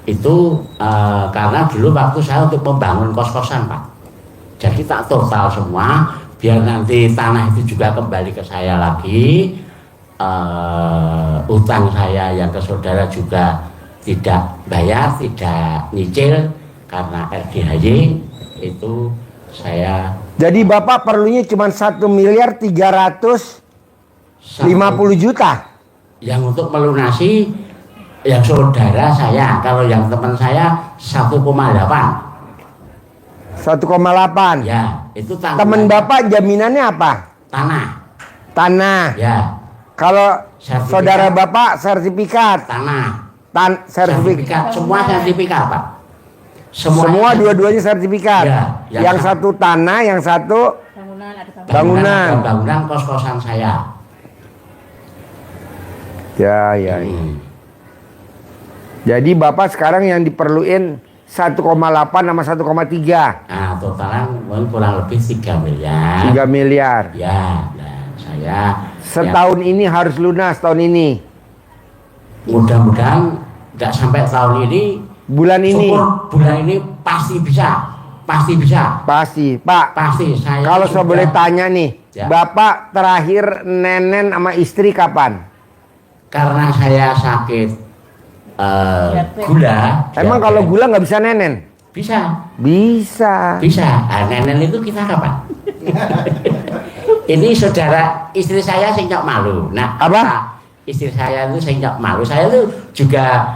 itu karena dulu waktu saya untuk membangun kos-kosan Pak. Jadi tak total semua biar nanti tanah itu juga kembali ke saya lagi. Utang saya yang ke saudara juga tidak bayar, tidak nyicil karena RDAY itu saya. Jadi Bapak perlunya cuma 1.350.000.000. Yang untuk melunasi yang saudara saya, kalau yang teman saya 1,8. 1,8. Ya, itu tanggungan. Teman Bapak jaminannya apa? Tanah. Ya. Kalau saudara Bapak sertifikat. Sertifikat. Semua sertifikat Pak. Semua dua-duanya sertifikat. Ya, yang satu tanah, yang satu bangunan. Bangunan kos-kosan saya. Ya. Jadi Bapak sekarang yang diperluin 1,8 sama 1,3. Nah, totalan kurang lebih 3 miliar. 3 miliar. Ya, nah, saya setahun ini harus lunas tahun ini. Mudah-mudahan tidak sampai tahun ini. Bulan ini. Bulan ini pasti bisa. Pasti bisa. Pasti, Pak. Pasti. Saya kalau saya boleh tanya nih, ya. Bapak terakhir nenen sama istri kapan? Karena saya sakit gula. Emang kalau gula nggak bisa nenen? Bisa. Bisa. Nah, nenen itu kita kapan? Ini saudara istri saya nyok malu. Nah, apa? Istri saya itu nyok malu. Saya itu juga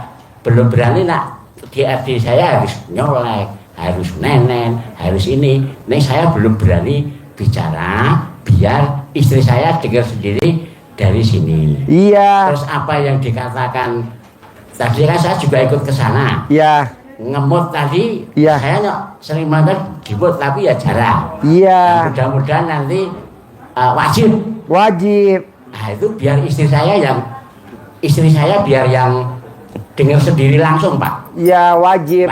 belum berani nak di RD saya harus nyolek, harus nenen, harus ini. Nih saya belum berani bicara biar istri saya dengar sendiri dari sini. Iya. Terus apa yang dikatakan tadi kan saya juga ikut ke sana. Iya. Ngemut tadi, iya. Saya nyok sering banget dimut tapi ya jarang. Iya. Nah, mudah-mudahan nanti wajib. Nah itu biar istri saya biar yang dengar sendiri langsung Pak. Iya wajib.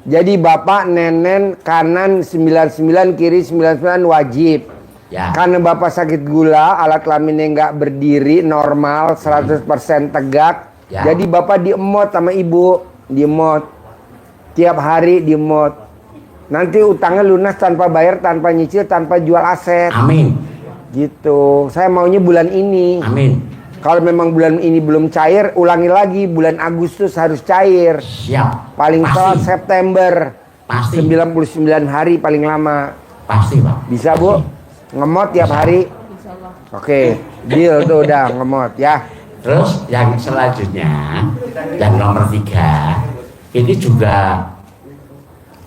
Jadi Bapak nenen kanan 99 kiri 99 wajib. Ya. Karena Bapak sakit gula, alat kelaminnya nggak berdiri normal 100% tegak. Ya. Jadi Bapak diemot sama ibu, diemot tiap hari diemot. Nanti utangnya lunas tanpa bayar, tanpa nyicil, tanpa jual aset. Amin. Gitu. Saya maunya bulan ini. Amin. Kalau memang bulan ini belum cair, ulangi lagi bulan Agustus harus cair. Siap. Paling telat September. Pasti. 99 hari paling lama. Pasti Pak. Bisa Bu? Ngemot tiap hari. Oke, deal tuh udah ngemot ya. Terus yang selanjutnya, yang nomor 3, ini juga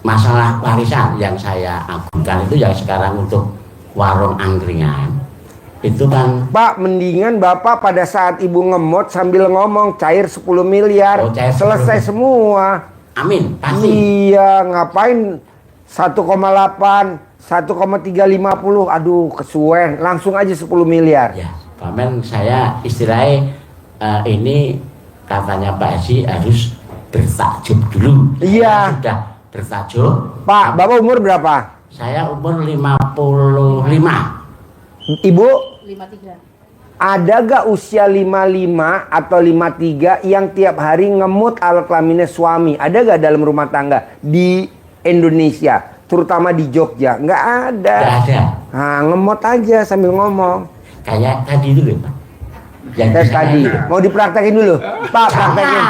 masalah warisan yang saya agunkan itu yang sekarang untuk warung angkringan. Itu kan Pak, mendingan Bapak pada saat Ibu ngemot sambil ngomong cair 10 miliar. Cair 10 selesai semua. Amin, pasti. Iya, ngapain 1,8, 1,350. Aduh, kesuwen. Langsung aja 10 miliar. Ya, Pamen saya istilahnya ini katanya Pak Haji harus bertakjub dulu. Iya. Saya sudah bertajuk. Pak, Bapak umur berapa? Saya umur 55. Ibu? 53. Ada gak usia 55 atau 53 yang tiap hari ngemut alat kelaminnya suami? Ada gak dalam rumah tangga di Indonesia? Terutama di Jogja? Nggak ada. Nggak ada. Nah, ngemot aja sambil ngomong. Kayak tadi dulu, Pak. Yang Kayak tadi. Mau dipraktekin dulu? Pak, praktekin.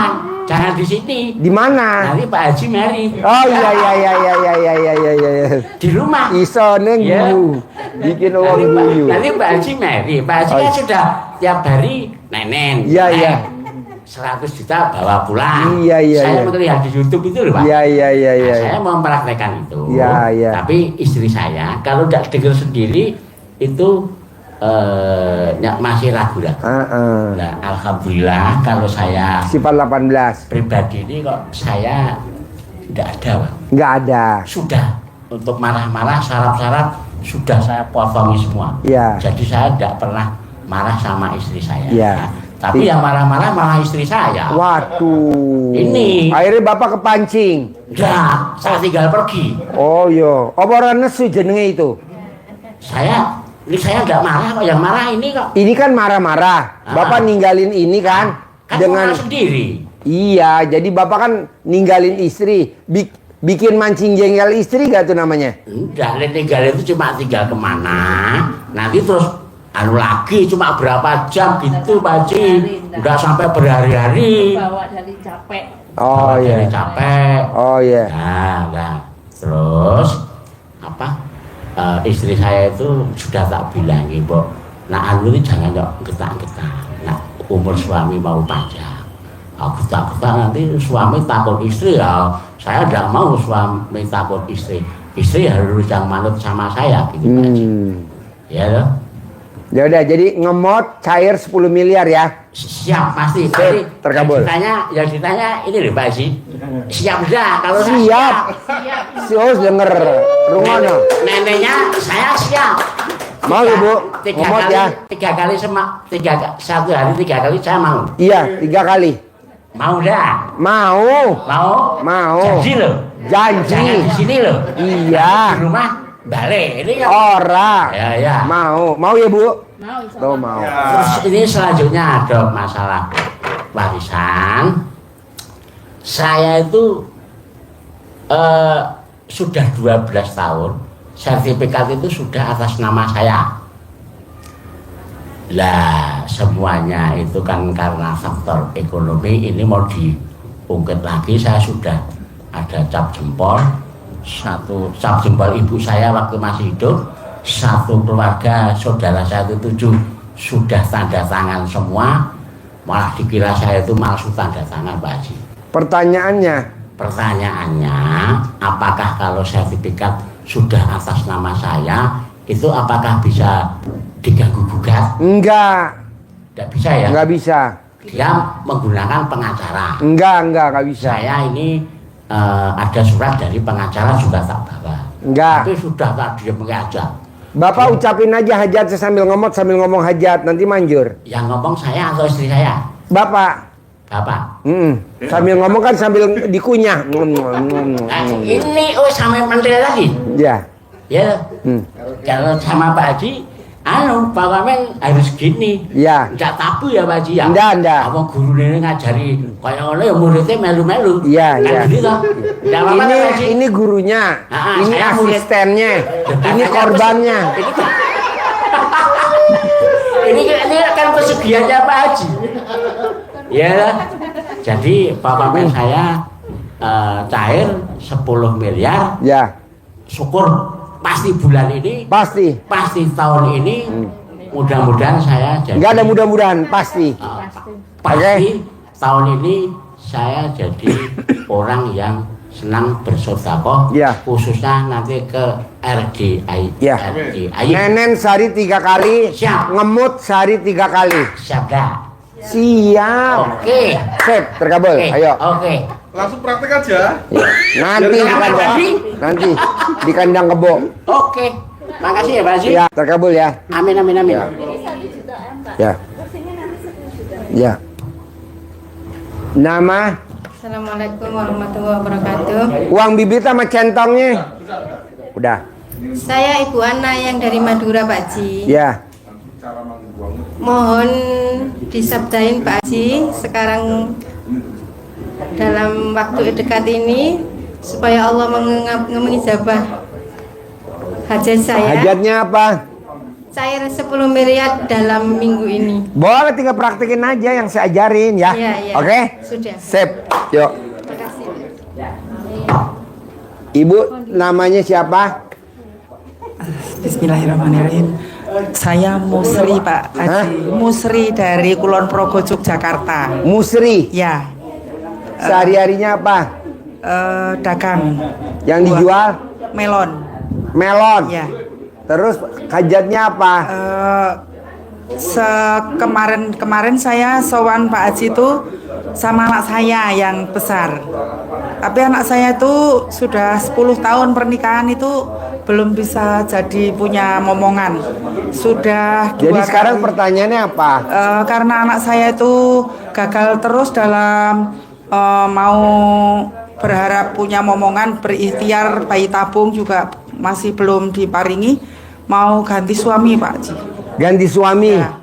Jangan di sini. Di mana? Nanti Pak Haji mari. Oh iya. Di rumah. Iso neng Ya. bikin uang dulu. Nanti Pak Haji mari. Pak Haji kan sudah tiap hari nenen. Iya. 100 juta bawa pulang. Iya. Saya melihat di YouTube itu loh, Pak. Iya. Nah, saya mau mempraktekkan itu. Iya. Tapi istri saya kalau tidak dengar sendiri itu masih ragu-ragu. Nah, alhamdulillah kalau saya sifat 18 pribadi ini kok saya tidak ada, Pak. Nggak ada. Sudah untuk marah-marah, sarap-sarap sudah saya potongi semua. Iya. Jadi saya tidak pernah marah sama istri saya. Iya. Tapi yang marah-marah malah istri saya. Waduh. Ini. Akhirnya Bapak kepancing. Enggak, saya tinggal pergi. Oh iya. Apa orang nesu jenenge itu? Saya enggak marah kok, yang marah ini kok. Ini kan marah-marah. Bapak ninggalin ini kan, Kan dengan marah sendiri. Iya, jadi Bapak kan ninggalin istri, bikin mancing jengkel istri gak tuh namanya? Enggak, tinggal itu cuma tinggal kemana, nanti terus lagi cuma berapa jam gitu, Pak Haji. Enggak sampai berhari-hari. Bawa dari capek. Oh iya. Dari capek. Oh iya. Nah, terus apa? Istri saya itu sudah tak bilangi, Mbok. Nah, ini jangan getah-getah. Nah, umur suami mau panjang. Getah-getah nanti suami takut istri ya. Saya tidak mau suami takut istri. Istri harus yang manut sama saya gitu, Pak Haji. Ya loh. Ya udah, jadi ngemot cair 10 miliar ya. Siap pasti. Terkabul. Yang ditanya ini loh, Pak Haji. Siap dah kalau siap. Sios denger rumahnya. Neneknya saya siap. Mau Ibu? Ngemot ya. 3 kali satu hari 3 kali saya mau. Iya, 3 kali. Mau dah. Mau. Janji loh. Janji. Jangan di sini loh. Iya. Di rumah balik. Ini kan. Ora. Ya. Mau ya Bu? Mau. Terus ini selanjutnya ada masalah warisan. Saya itu sudah 12 tahun. Sertifikat itu sudah atas nama saya. Lah semuanya itu kan karena faktor ekonomi. Ini mau diungkit lagi, saya sudah ada cap jempol. Satu cap jempol ibu saya waktu masih hidup, satu keluarga saudara saya itu 7 sudah tanda tangan semua. Malah dikira saya itu palsu tanda tangan, Pak Haji. Pertanyaannya, apakah kalau sertifikat sudah atas nama saya, itu apakah bisa diganggu gugat? Enggak. Tidak bisa ya? Enggak bisa. Dia menggunakan pengacara. Enggak bisa. Saya ini ada surat dari pengacara juga tak bawa. Enggak. Tapi sudah tak diem aja. Bapak ucapin aja hajat sambil ngomong hajat, nanti manjur. Yang ngomong saya atau istri saya? Bapak. Sambil ngomong kan sambil dikunyah. Ini sampai menteri lagi? Ya. Ya. Kalau sama Pak Haji, Pak Wamen harus gini. Ya. Enggak tabu ya Pak Haji ya? Enggak. Apa guru ini ngajari kayak ngono ya muridnya melu-melu. Iya. Gitu toh. Ini gurunya. Ini asistennya. Ini korbannya. Ini akan pesugihannya Pak Haji. Ya. Jadi Pak Wamen saya cair 10 miliar. Ya. Syukur pasti bulan ini. Pasti tahun ini. Mudah-mudahan saya jadi. Enggak ada mudah-mudahan, pasti. Pasti tahun ini saya jadi orang yang senang bersedekah, khususnya nanti ke RDI. Nenen sehari 3 kali. Siap. Ngemut sehari 3 kali. Siap dah. Siap. Oke. Sip, terkabul. Ayo. Oke. Langsung praktek aja. Nanti di kandang kebo. Oke. Makasih ya Pak Haji. Ya, terkabul ya. Amin. Ya. Ya. Nama? Assalamualaikum warahmatullahi wabarakatuh. Uang bibit sama centongnya. Udah. Saya Ibu Ana yang dari Madura, Pak Haji. Ya. Mohon disabdain Pak Haji sekarang dalam waktu dekat ini supaya Allah mengijabah hajat saya. Hajatnya apa? Cair 10 miliar dalam minggu ini. Boleh, tinggal praktekin aja yang saya ajarin ya. Iya, iya. Oke? Sudah. Sip. Yuk. Terima kasih. Ibu namanya siapa? Bismillahirrahmanirrahim. Saya Musri, Pak Haji. Musri dari Kulon Progo, Yogyakarta. Musri? Ya. Sehari-harinya apa? Dagang. Yang dijual? Melon. Melon? Ya. Terus hajatnya apa? Kemarin saya sowan Pak Haji itu sama anak saya yang besar. Tapi anak saya itu sudah 10 tahun pernikahan itu belum bisa jadi punya momongan. Sudah Jadi dua sekarang kali. pertanyaannya apa? Karena anak saya itu gagal terus dalam mau berharap punya momongan, berikhtiar bayi tabung juga masih belum diparingi. Mau ganti suami, Pak Haji. Ganti suami? Ya.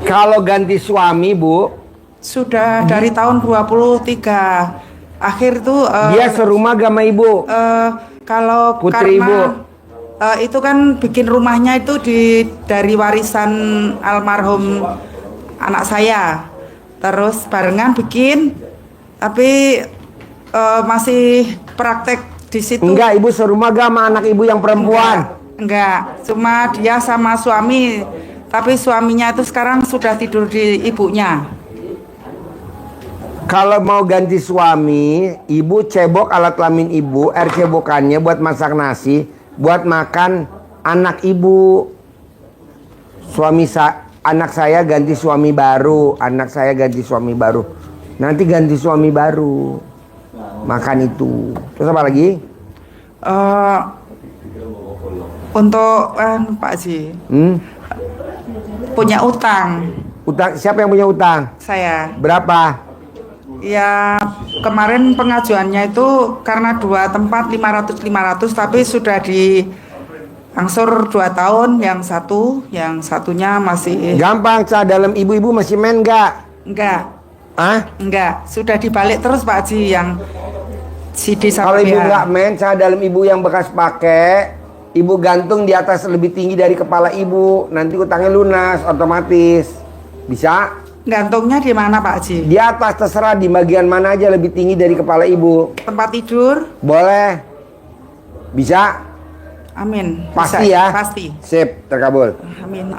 Kalau ganti suami, Bu? Sudah dari tahun 23. Akhir tuh dia serumah gak sama Ibu? Kalau Putri karena Ibu? Itu kan bikin rumahnya itu dari warisan almarhum anak saya. Terus barengan bikin, tapi masih praktek di situ. Enggak, Ibu serumah gak sama anak Ibu yang perempuan? Enggak, cuma dia sama suami. Tapi suaminya itu sekarang sudah tidur di ibunya. Kalau mau ganti suami, Ibu cebok alat kelamin Ibu, air cebokannya buat masak nasi, buat makan anak Ibu. Anak saya ganti suami baru, anak saya ganti suami baru. Nanti ganti suami baru. Makan itu. Terus apa lagi? Untuk Pak Haji, punya utang. Utang siapa yang punya utang? Saya. Berapa? Ya kemarin pengajuannya itu karena 2 tempat 500 tapi sudah diangsur 2 tahun, yang satunya masih. Gampang, dalam ibu-ibu masih main nggak? Enggak. Ah? Enggak, sudah dibalik terus Pak Haji yang CD Kalau sama ibu BH. nggak main, dalam ibu yang bekas pakai, ibu gantung di atas lebih tinggi dari kepala ibu, nanti utangnya lunas otomatis. Bisa? Gantungnya di mana Pak Haji? Di atas, terserah di bagian mana aja lebih tinggi dari kepala ibu. Tempat tidur? Boleh. Bisa? Amin. Pasti Bisa, ya? Pasti. Sip, terkabul. Amin.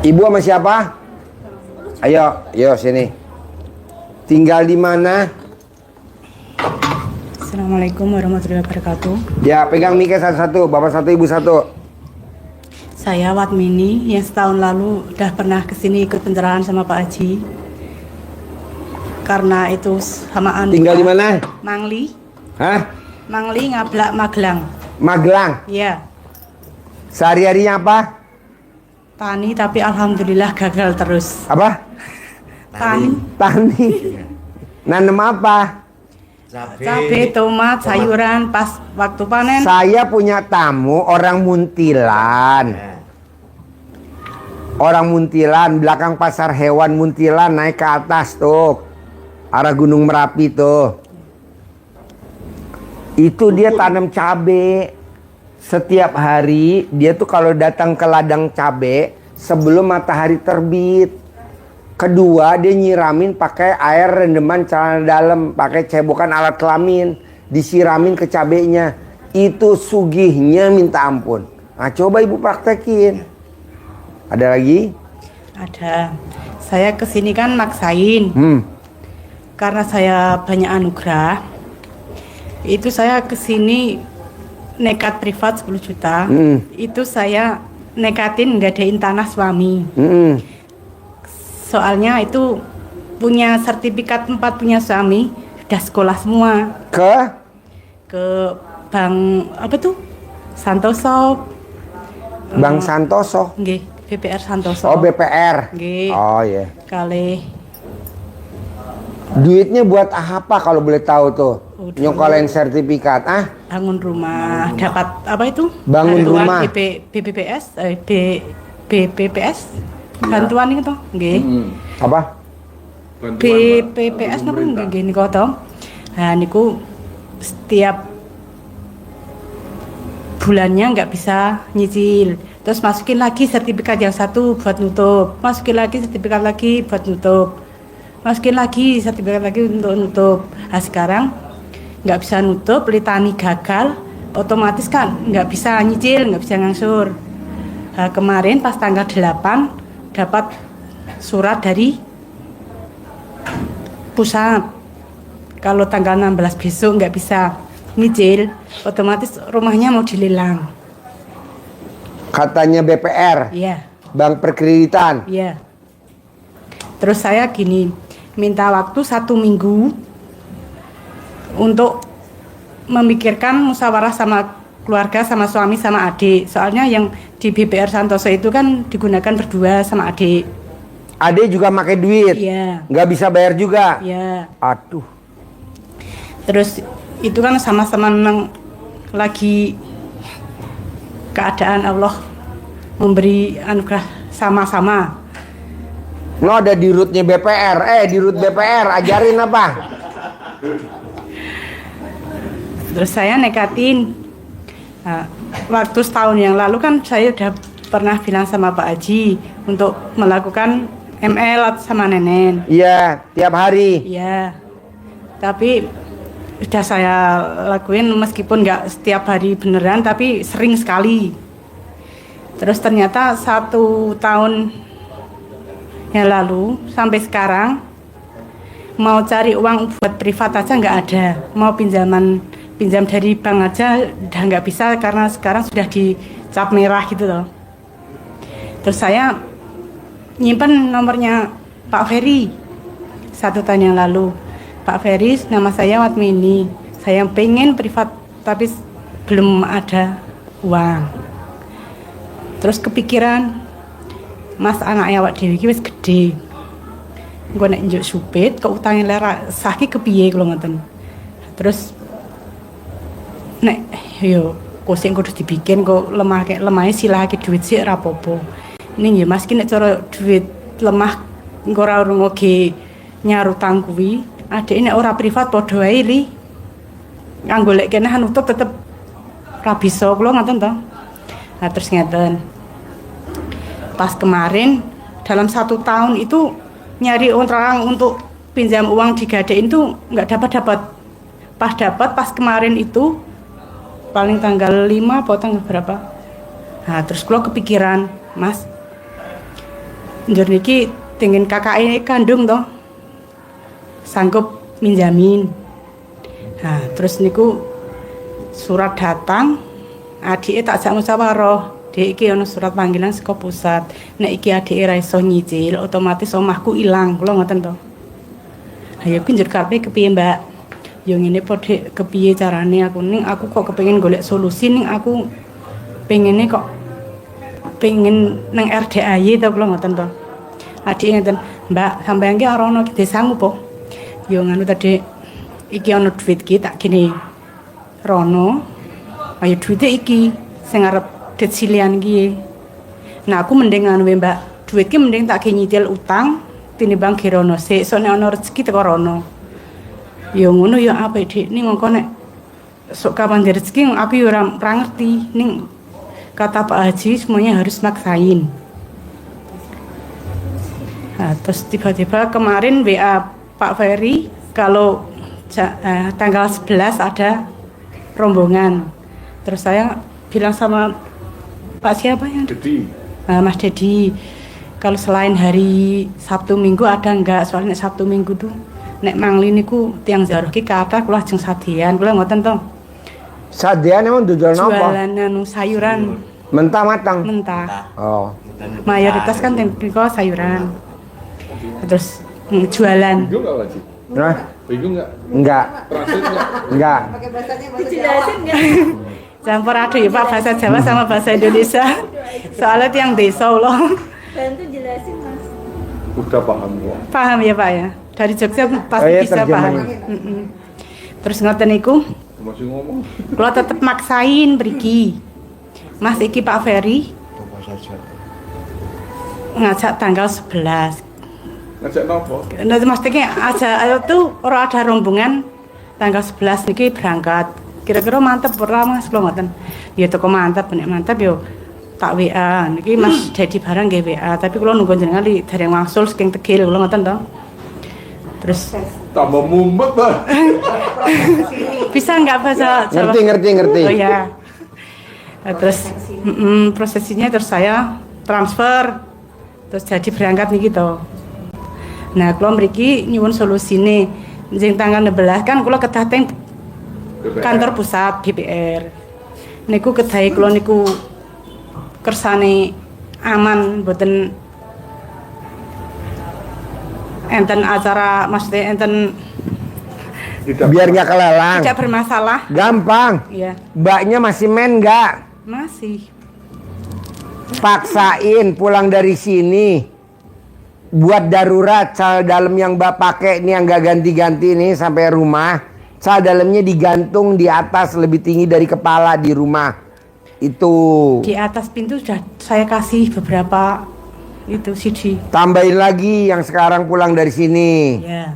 Ibu sama siapa? Ayo, sini. Tinggal di mana? Assalamualaikum warahmatullahi wabarakatuh. Ya, pegang mic satu-satu, Bapak satu, Ibu satu. Saya Watmini yang setahun lalu udah pernah kesini ikut pencerahan sama Pak Haji. Karena itu samaan. Tinggal di mana? Mangli. Hah? Mangli, Ngablak, Magelang. Magelang? Iya. Sehari-harinya apa? Tani, tapi alhamdulillah gagal terus. Apa? Tani. Nanem apa? Cabai, tomat, sayuran, pas waktu panen. Saya punya tamu orang Muntilan. Orang Muntilan, belakang pasar hewan Muntilan, naik ke atas tuh. Arah Gunung Merapi tuh. Itu dia tanam cabai. Setiap hari dia tuh kalau datang ke ladang cabai sebelum matahari terbit. Kedua, dia nyiramin pakai air rendeman celana dalam, pakai cebokan alat kelamin, disiramin ke cabenya. Itu sugihnya minta ampun. Nah, coba ibu praktekin. Ada lagi? Ada. Saya kesini kan maksain. Karena saya banyak anugerah. Itu saya kesini nekat privat 10 juta. Itu saya nekatin ngadain tanah suami. Soalnya itu punya sertifikat 4 punya suami, udah sekolah semua. Ke Bank apa tuh? Santoso. Bank Santoso. Nggih, BPR Santoso. Oh, BPR. Nggih. Oh, iya. Kali Duitnya buat apa kalau boleh tahu tuh? Nyokolin sertifikat, Bangun rumah, dapat apa itu? Bangun Bantuan rumah. BPPS, bantuan itu, nggih. Apa? BPPS napa nggih niku to. Nah niku setiap bulannya nggak bisa nyicil. Terus masukin lagi sertifikat yang satu buat nutup, masukin lagi sertifikat lagi buat nutup, masukin lagi sertifikat lagi untuk nutup. Nah sekarang nggak bisa nutup, litani gagal, otomatis kan nggak bisa nyicil, nggak bisa ngangsur. Nah, kemarin pas tanggal 8 dapat surat dari pusat. Kalau tanggal 16 besok nggak bisa nyicil, otomatis rumahnya mau dilelang. Katanya BPR. Iya. Bank Perkreditan. Iya. Terus saya gini, minta waktu 1 minggu untuk memikirkan musyawarah sama keluarga, sama suami, sama adik. Soalnya yang di BPR Santoso itu kan digunakan berdua sama adik. Adik juga pakai duit. Iya. Nggak bisa bayar juga. Iya. Aduh. Terus itu kan sama-sama lagi keadaan Allah memberi anugerah sama-sama. Lo ada di rootnya BPR, di root BPR, ajarin apa? Terus saya nekatin. Nah, waktu setahun yang lalu kan saya udah pernah bilang sama Pak Haji untuk melakukan ML sama Nenen. Iya, tiap hari. Iya. Tapi udah saya lakuin meskipun nggak setiap hari beneran, tapi sering sekali. Terus ternyata 1 tahun yang lalu sampai sekarang mau cari uang buat privat aja nggak ada. Mau pinjam dari bank aja udah nggak bisa karena sekarang sudah dicap merah gitu loh. Terus saya nyimpen nomornya Pak Ferry 1 tahun yang lalu. Pak Ferry, nama saya Watmini. Saya pengen privat tapi belum ada uang. Terus kepikiran, Mas anaknya awak dhewe iki wis gede. Engko nek njuk supit kok utange lera sah ki kepiye kula ngoten. Terus nek yo kosing kudu dibikin kok lemah kayak lemahnya silahake duit sik ora apa-apa. Ning ya Mas ki nek cara duit lemah engko ora ngoge nyarutang kuwi, adek nek ora privat padha wae li. Kanggo lek kene nutup tetep ra bisa kula ngoten to. Nah terus ngeten. Pas kemarin dalam 1 tahun itu nyari orang untuk pinjam uang digadein tuh nggak dapat. Pas kemarin itu paling tanggal 5 atau tanggal berapa. Nah terus kalau kepikiran, Mas njur niki dengan kakak kandung toh sanggup minjamin. Nah terus niku surat datang, adike tak jak musyawarah. Dek iki ana surat panggilan saka pusat. Nek iki adike ra iso nyicil, otomatis omahku ilang. Kula ngoten to. Ayo ki njur karepe kepiye, Mbak? Yo ngene po Dek, kepiye carane aku kok kepengin golek solusi ning aku pengen nang RDAY to kula ngoten to. Adik ngeten, Mbak, sampeyan ki ora ono desamu po. Yo nganu tadi iki ana duit ki tak kene rono. Ayo duite iki sing arep det silian ki. Nah aku mending anu Mbak, duit ki mending tak nyicil utang tinimbang gerono sik, soalnya ana rezeki teko rono. Ya ngono ya apa Dik, ning ngko nek sok kapan rezeki aku ya ora ngerti. Ning kata Pak Haji semuanya harus maksain. Nah, terus tiba-tiba kemarin WA Pak Ferry kalau tanggal 11 ada rombongan. Terus saya bilang sama Pak siapa yang? Dedi. Mas Dedi, kalau selain hari Sabtu Minggu ada enggak? Soalnya Sabtu Minggu tuh nek mangli niku tiang zaroh ki kata kula ajeng sadean, kula ngoten to. Sadean emang jualan apa? Jualan anu sayuran. Mentah matang. Mentah. Oh. Mayoritas kan tempo sayuran. Terus jualan. Bingung nggak Wajib? Nah? Bingung nggak? Enggak. Translate nggak? Enggak. Dijelasin enggak? Campur aduk ya Pak, bahasa Jawa sama bahasa Indonesia. Soalnya tiang desa loh. Bantu jelasin Mas. Udah paham kok. Paham ya Pak ya? dari Jogja pasti iya, bisa terjemahin. paham. Terus ngoten niku, Masih ngomong. kula tetep maksain mriki. Mas iki Pak Ferry ngajak tanggal 11. Ngajak nopo? Nah, Mas Tiki aja itu ora ada rombongan tanggal 11 niki berangkat. Kira-kira mantep ora Mas kula ngoten. Ya teko mantep, nek mantep yo tak WA. Niki Mas Dedi barang nggih WA, tapi kula nunggu jenengan li dereng wangsul saking Tegil kula ngoten to. Terus tambah mumet Pak. bisa nggak bahasa Jawa? Ngerti. Oh ya. Nah, terus prosesinya terus saya transfer terus jadi berangkat nih gitu. Nah, kalau mriki nyuwun solusine sing tanggal 16 kan kula kedah teng kantor pusat BPR. Niku kedahe kula niku kersane aman mboten enten acara maksudnya enten Biar nggak kelelang. tidak bermasalah. Gampang. Iya. Mbaknya masih main nggak? Masih. Paksain pulang dari sini. Buat darurat sal dalam yang Mbak pakai ini yang nggak ganti-ganti nih sampai rumah. Sal dalamnya digantung di atas lebih tinggi dari kepala di rumah. Itu. Di atas pintu sudah saya kasih beberapa itu CD. Tambahin lagi yang sekarang pulang dari sini. Ya.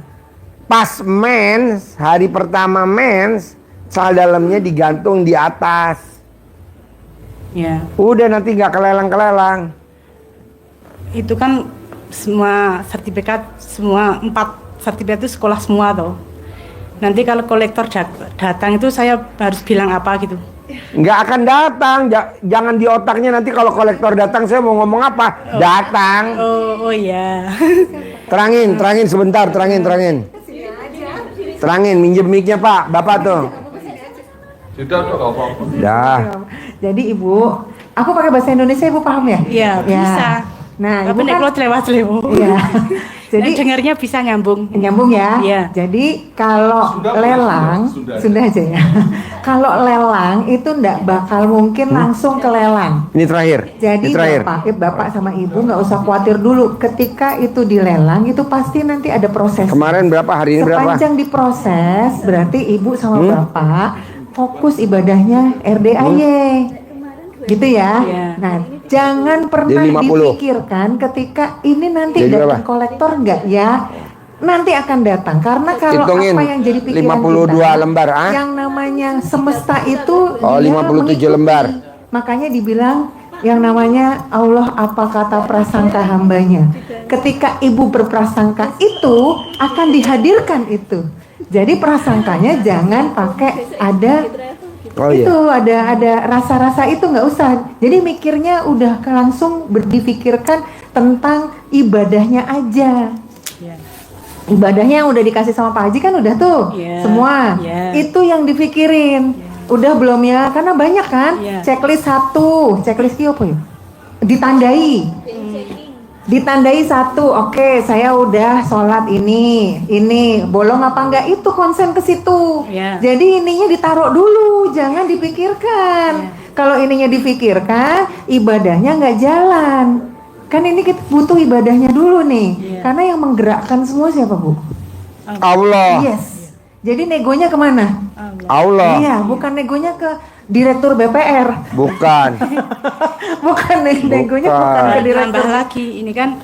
Pas mens, hari pertama mens, sal dalamnya digantung di atas. Ya. Udah nanti nggak kelelang-kelelang. Itu kan semua sertifikat, semua 4 sertifikat itu sekolah semua toh. Nanti kalau kolektor datang itu saya harus bilang apa gitu. Nggak akan datang, jangan di otaknya nanti kalau kolektor datang saya mau ngomong apa. Datang. Oh iya. Terangin sebentar, terangin. Terangin, minjem mic-nya Pak, Bapak tuh. Tidak ada apa-apa. Dah. Jadi Ibu, aku pakai bahasa Indonesia Ibu paham ya? Iya, bisa. Nah, tapi Ibu nek kan lo celewa-celewa. Iya. Jadi dengarnya bisa nyambung. Nyambung ya? Iya. Jadi kalau lelang, Sunda aja ya. Kalau lelang itu ndak bakal mungkin langsung ke lelang. Ini terakhir. Jadi Ini terakhir. Bapak sama Ibu nggak usah khawatir dulu. Ketika itu dilelang itu pasti nanti ada proses. Kemarin berapa, hari ini berapa? Sepanjang diproses berarti Ibu sama Bapak fokus ibadahnya RDAY. Gitu ya. Nah, jangan pernah Jadi 50. dipikirkan ketika ini nanti Jadi datang berapa? kolektor enggak ya. Nanti akan datang karena kalau Hitungin, apa yang jadi pikiran 52 kita, lembar, ah? yang namanya semesta itu Oh, dia 57 mengikuti. lembar. Makanya dibilang yang namanya Allah apa kata prasangka hambanya. Ketika ibu berprasangka itu akan dihadirkan itu. Jadi prasangkanya jangan pakai ada itu ada rasa-rasa itu nggak usah. Jadi mikirnya udah langsung dipikirkan tentang ibadahnya aja. Ibadahnya yang udah dikasih sama Pak Haji kan udah tuh semua. Itu yang dipikirin. Udah belum ya? Karena banyak kan. Checklist 1, checklist itu apa ya? Ditandai 1, oke, saya udah sholat ini bolong apa enggak, itu konsen ke situ. Jadi ininya ditaruh dulu, jangan dipikirkan. Kalau ininya dipikirkan, ibadahnya nggak jalan. Kan ini kita butuh ibadahnya dulu nih, karena yang menggerakkan semua siapa Bu? Allah. Yes. Jadi negonya kemana? Allah. Iya, bukan negonya ke Direktur BPR. Bukan. Bukan negonya bukan ke direktur. Tambah lagi, ini kan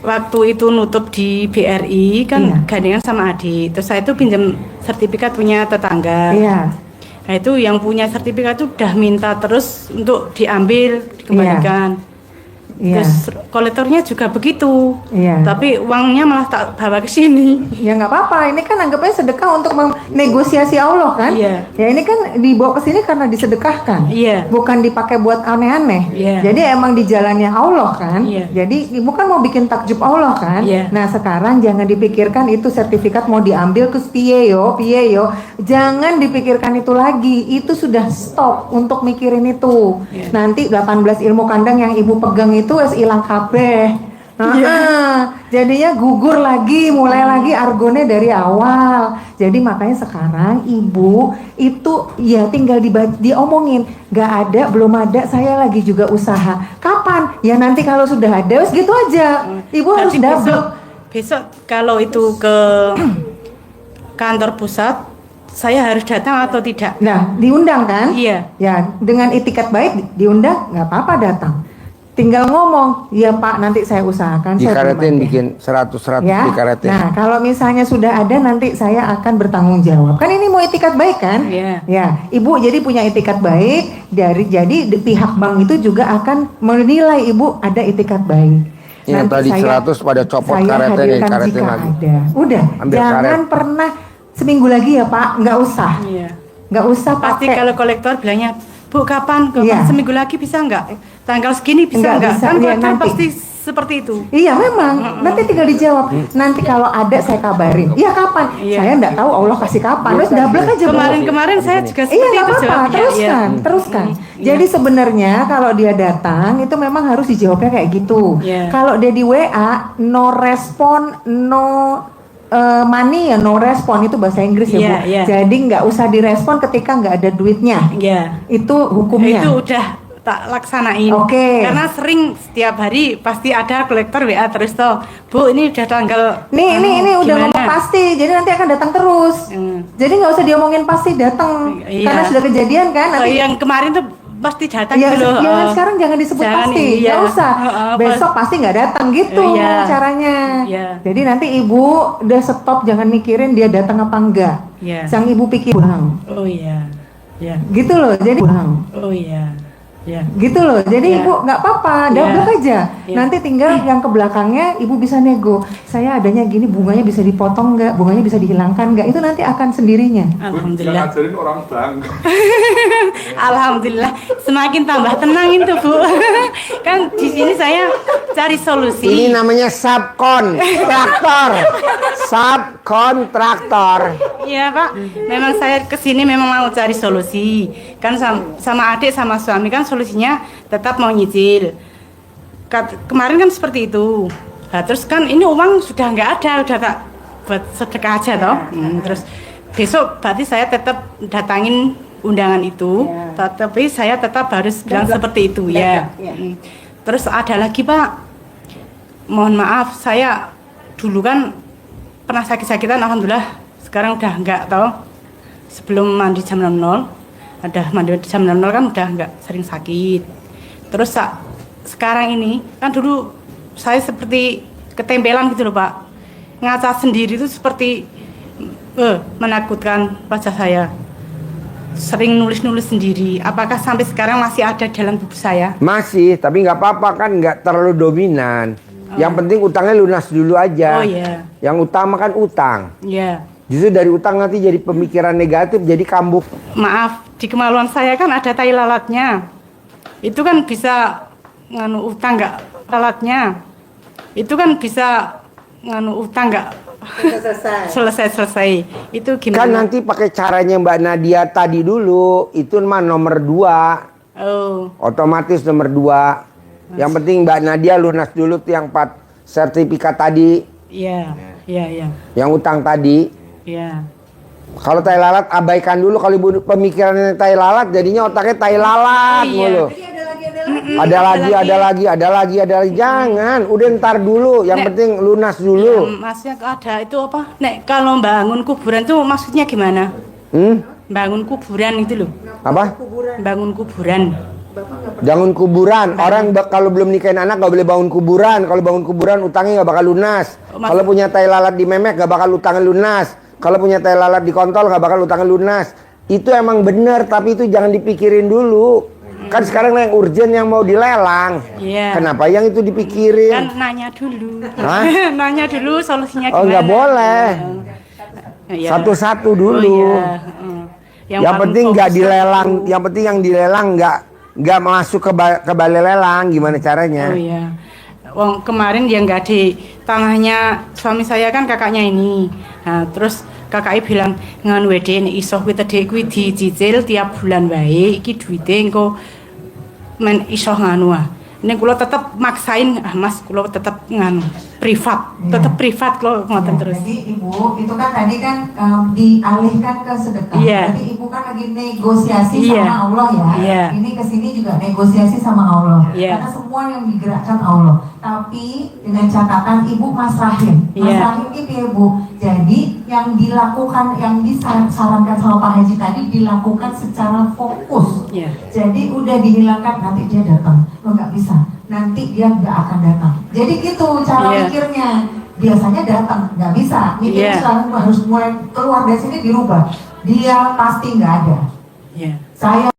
waktu itu nutup di BRI kan gandengan sama adik. Terus saya itu pinjam sertifikat punya tetangga. Iya. Nah itu yang punya sertifikat itu udah minta terus untuk diambil, dikembalikan. Iya. Terus kolektornya juga begitu. Iya. Tapi uangnya malah tak bawa ke sini. Ya nggak apa-apa. Ini kan anggapnya sedekah untuk negosiasi Allah kan? Iya. Ya ini kan dibawa ke sini karena disedekahkan. Iya. Bukan dipakai buat aneh-aneh. Iya. Jadi emang di jalannya Allah kan? Iya. Jadi ibu kan mau bikin takjub Allah kan? Iya. Nah sekarang jangan dipikirkan itu sertifikat mau diambil terus piye yo. Jangan dipikirkan itu lagi. Itu sudah stop untuk mikirin itu. Iya. Nanti 18 ilmu kandang yang ibu pegang itu wes ilang kabeh. Jadinya gugur lagi, mulai lagi argone dari awal. Jadi makanya sekarang ibu itu ya tinggal diomongin, nggak ada, belum ada, saya lagi juga usaha. Kapan? Ya nanti kalau sudah ada, wes gitu aja. Ibu harus double. besok kalau itu ke kantor pusat, saya harus datang atau tidak? Nah, diundang kan? Iya. Ya, dengan itikat baik diundang, nggak apa-apa datang. Tinggal ngomong, ya Pak, nanti saya usahakan. Dikaretin bikin 100 ya. dikaretin. Nah, kalau misalnya sudah ada, nanti saya akan bertanggung jawab. Kan ini mau itikat baik kan? Iya. Ya, Ibu jadi punya itikat baik jadi pihak bank itu juga akan menilai Ibu ada itikat baik. Yang Nanti tadi saya- 100 pada copot saya karetnya, hadirkan karetin jika lagi. ada. Udah, Ambil jangan karet. pernah seminggu lagi ya Pak, nggak usah. Iya. Nggak usah Pasti pakai. kalau kolektor bilangnya, Bu kapan? Iya. Seminggu lagi bisa nggak? Tanggal segini bisa Nggak nggak? bisa, Kan iya, kolektor nanti. pasti seperti itu. Iya memang, nanti tinggal dijawab. Nanti kalau ada saya kabarin. Iya kapan? Iya. Saya nggak tahu Allah kasih kapan. Terus double aja. Bu. Kemarin saya juga Iya seperti nggak itu apa-apa, jawabnya. teruskan, Iya. teruskan. Jadi sebenarnya kalau dia datang itu memang harus dijawabnya kayak gitu. Iya. Kalau dia di WA, no respon, no money ya, no respon itu bahasa Inggris ya Iya, Bu. iya. Jadi nggak usah direspon ketika nggak ada duitnya. Iya. Itu hukumnya. Itu udah tak laksanain. Oke. Karena sering setiap hari pasti ada kolektor WA terus toh, Bu ini udah tanggal. Ini udah gimana?" ngomong pasti, jadi nanti akan datang terus. Jadi nggak usah diomongin pasti datang, Iya. karena sudah kejadian kan. Oh, Nanti yang kemarin tuh pasti datang ya, gitu loh. jangan sekarang jangan disebut Jangan, pasti, iya. nggak usah. Besok pasti nggak datang gitu Iya. caranya. Iya. Jadi nanti ibu udah stop, jangan mikirin dia datang apa enggak. Iya. Sang ibu pikir pulang, Oh iya. Iya. gitu loh. Jadi pulang. Oh iya. Ya. Gitu loh, jadi Ya. ibu nggak apa-apa, Ya. double aja. Ya. Nanti tinggal yang ke belakangnya ibu bisa nego. Saya adanya gini, bunganya bisa dipotong nggak, bunganya bisa dihilangkan nggak, itu nanti akan sendirinya. Alhamdulillah. Jangan ajarin orang bank. Alhamdulillah, semakin tambah tenang itu Bu. Kan di sini saya cari solusi. Ini namanya subkontraktor. Subkontraktor. Iya Pak, memang saya kesini memang mau cari solusi. Kan sama adik sama suami kan solusinya tetap mau nyicil. Kemarin kan seperti itu. Nah, terus kan ini uang sudah nggak ada, udah tak buat sedekah aja toh. Terus besok berarti saya tetap datangin undangan itu, tapi saya tetap harus bilang seperti itu ya. Terus ada lagi Pak, mohon maaf saya dulu kan pernah sakit-sakitan, alhamdulillah sekarang udah enggak tahu. Sebelum mandi jam 00, ada mandi jam 00 kan udah enggak sering sakit. Terus sekarang ini kan dulu saya seperti ketempelan gitu loh Pak. Ngaca sendiri itu seperti menakutkan wajah saya. Sering nulis-nulis sendiri. Apakah sampai sekarang masih ada dalam tubuh saya? Masih, tapi nggak apa-apa kan, nggak terlalu dominan. Yang penting utangnya lunas dulu aja. Oh iya. Yang utama kan utang. Iya. Justru dari utang nanti jadi pemikiran negatif, jadi kambuh. Maaf, di kemaluan saya kan ada tai lalatnya. Itu kan bisa nganu utang nggak lalatnya. Itu kan bisa nganu utang nggak selesai. Itu gimana? Kan nanti pakai caranya Mbak Nadia tadi dulu, itu mah nomor 2. Oh. Otomatis nomor 2. Yang penting Mbak Nadia lunas dulu tuh yang 4 sertifikat tadi. Iya. Yang utang tadi. Iya. Kalau tai lalat abaikan dulu, kalau ibu pemikirannya tai lalat jadinya otaknya tai lalat mulu. Ada lagi. Jangan, udah ntar dulu. Yang penting lunas dulu. Maksudnya ada itu apa? Nek kalau bangun kuburan tuh maksudnya gimana? Bangun kuburan itu loh. Apa? Bangun kuburan. Bangun kuburan. Orang kalau belum nikahin anak gak boleh bangun kuburan. Kalau bangun kuburan utangnya gak bakal lunas. Kalau punya tai lalat di memek gak bakal utangnya lunas. Kalau punya tai lalat di kontol gak bakal utangnya lunas. Itu emang bener, tapi itu jangan dipikirin dulu. Kan sekarang yang urgent yang mau dilelang. Iya. Kenapa yang itu dipikirin? Kan nanya dulu. Hah? Nanya dulu solusinya gimana. Oh nggak boleh. Iya. Satu-satu dulu. Oh, iya. Yang paling penting nggak fokus dilelang. satu. Yang penting yang dilelang nggak masuk ke balai lelang. Gimana caranya? Oh iya. Wong kemarin yang nggak di tanahnya suami saya kan kakaknya ini. Nah, terus kakaknya bilang ngan wede nek iso kuwi tedek kuwi dicicil tiap bulan wae iki duwite engko men iso nganu ah. Nek kula tetep maksain, Mas, kula tetep nganu. privat, tetap privat kalau ngoten terus. Jadi Ibu, itu kan tadi kan dialihkan ke sedekah. Iya. Jadi Ibu kan lagi negosiasi Iya. sama Allah ya. Iya. Ini kesini juga negosiasi sama Allah. Iya. Karena semua yang digerakkan Allah. Tapi dengan catatan Ibu masrahin. Iya. Masrahin ini ya Bu. Jadi yang dilakukan, yang disarankan sama Pak Haji tadi dilakukan secara fokus. Iya. Jadi udah dihilangkan, nanti dia datang. Lo nggak bisa. Nanti dia nggak akan datang. Jadi gitu cara Iya. mikirnya. Biasanya datang, nggak bisa. Mikirnya Iya. sekarang harus mulai keluar dari sini dirubah. Dia pasti nggak ada. Iya. Saya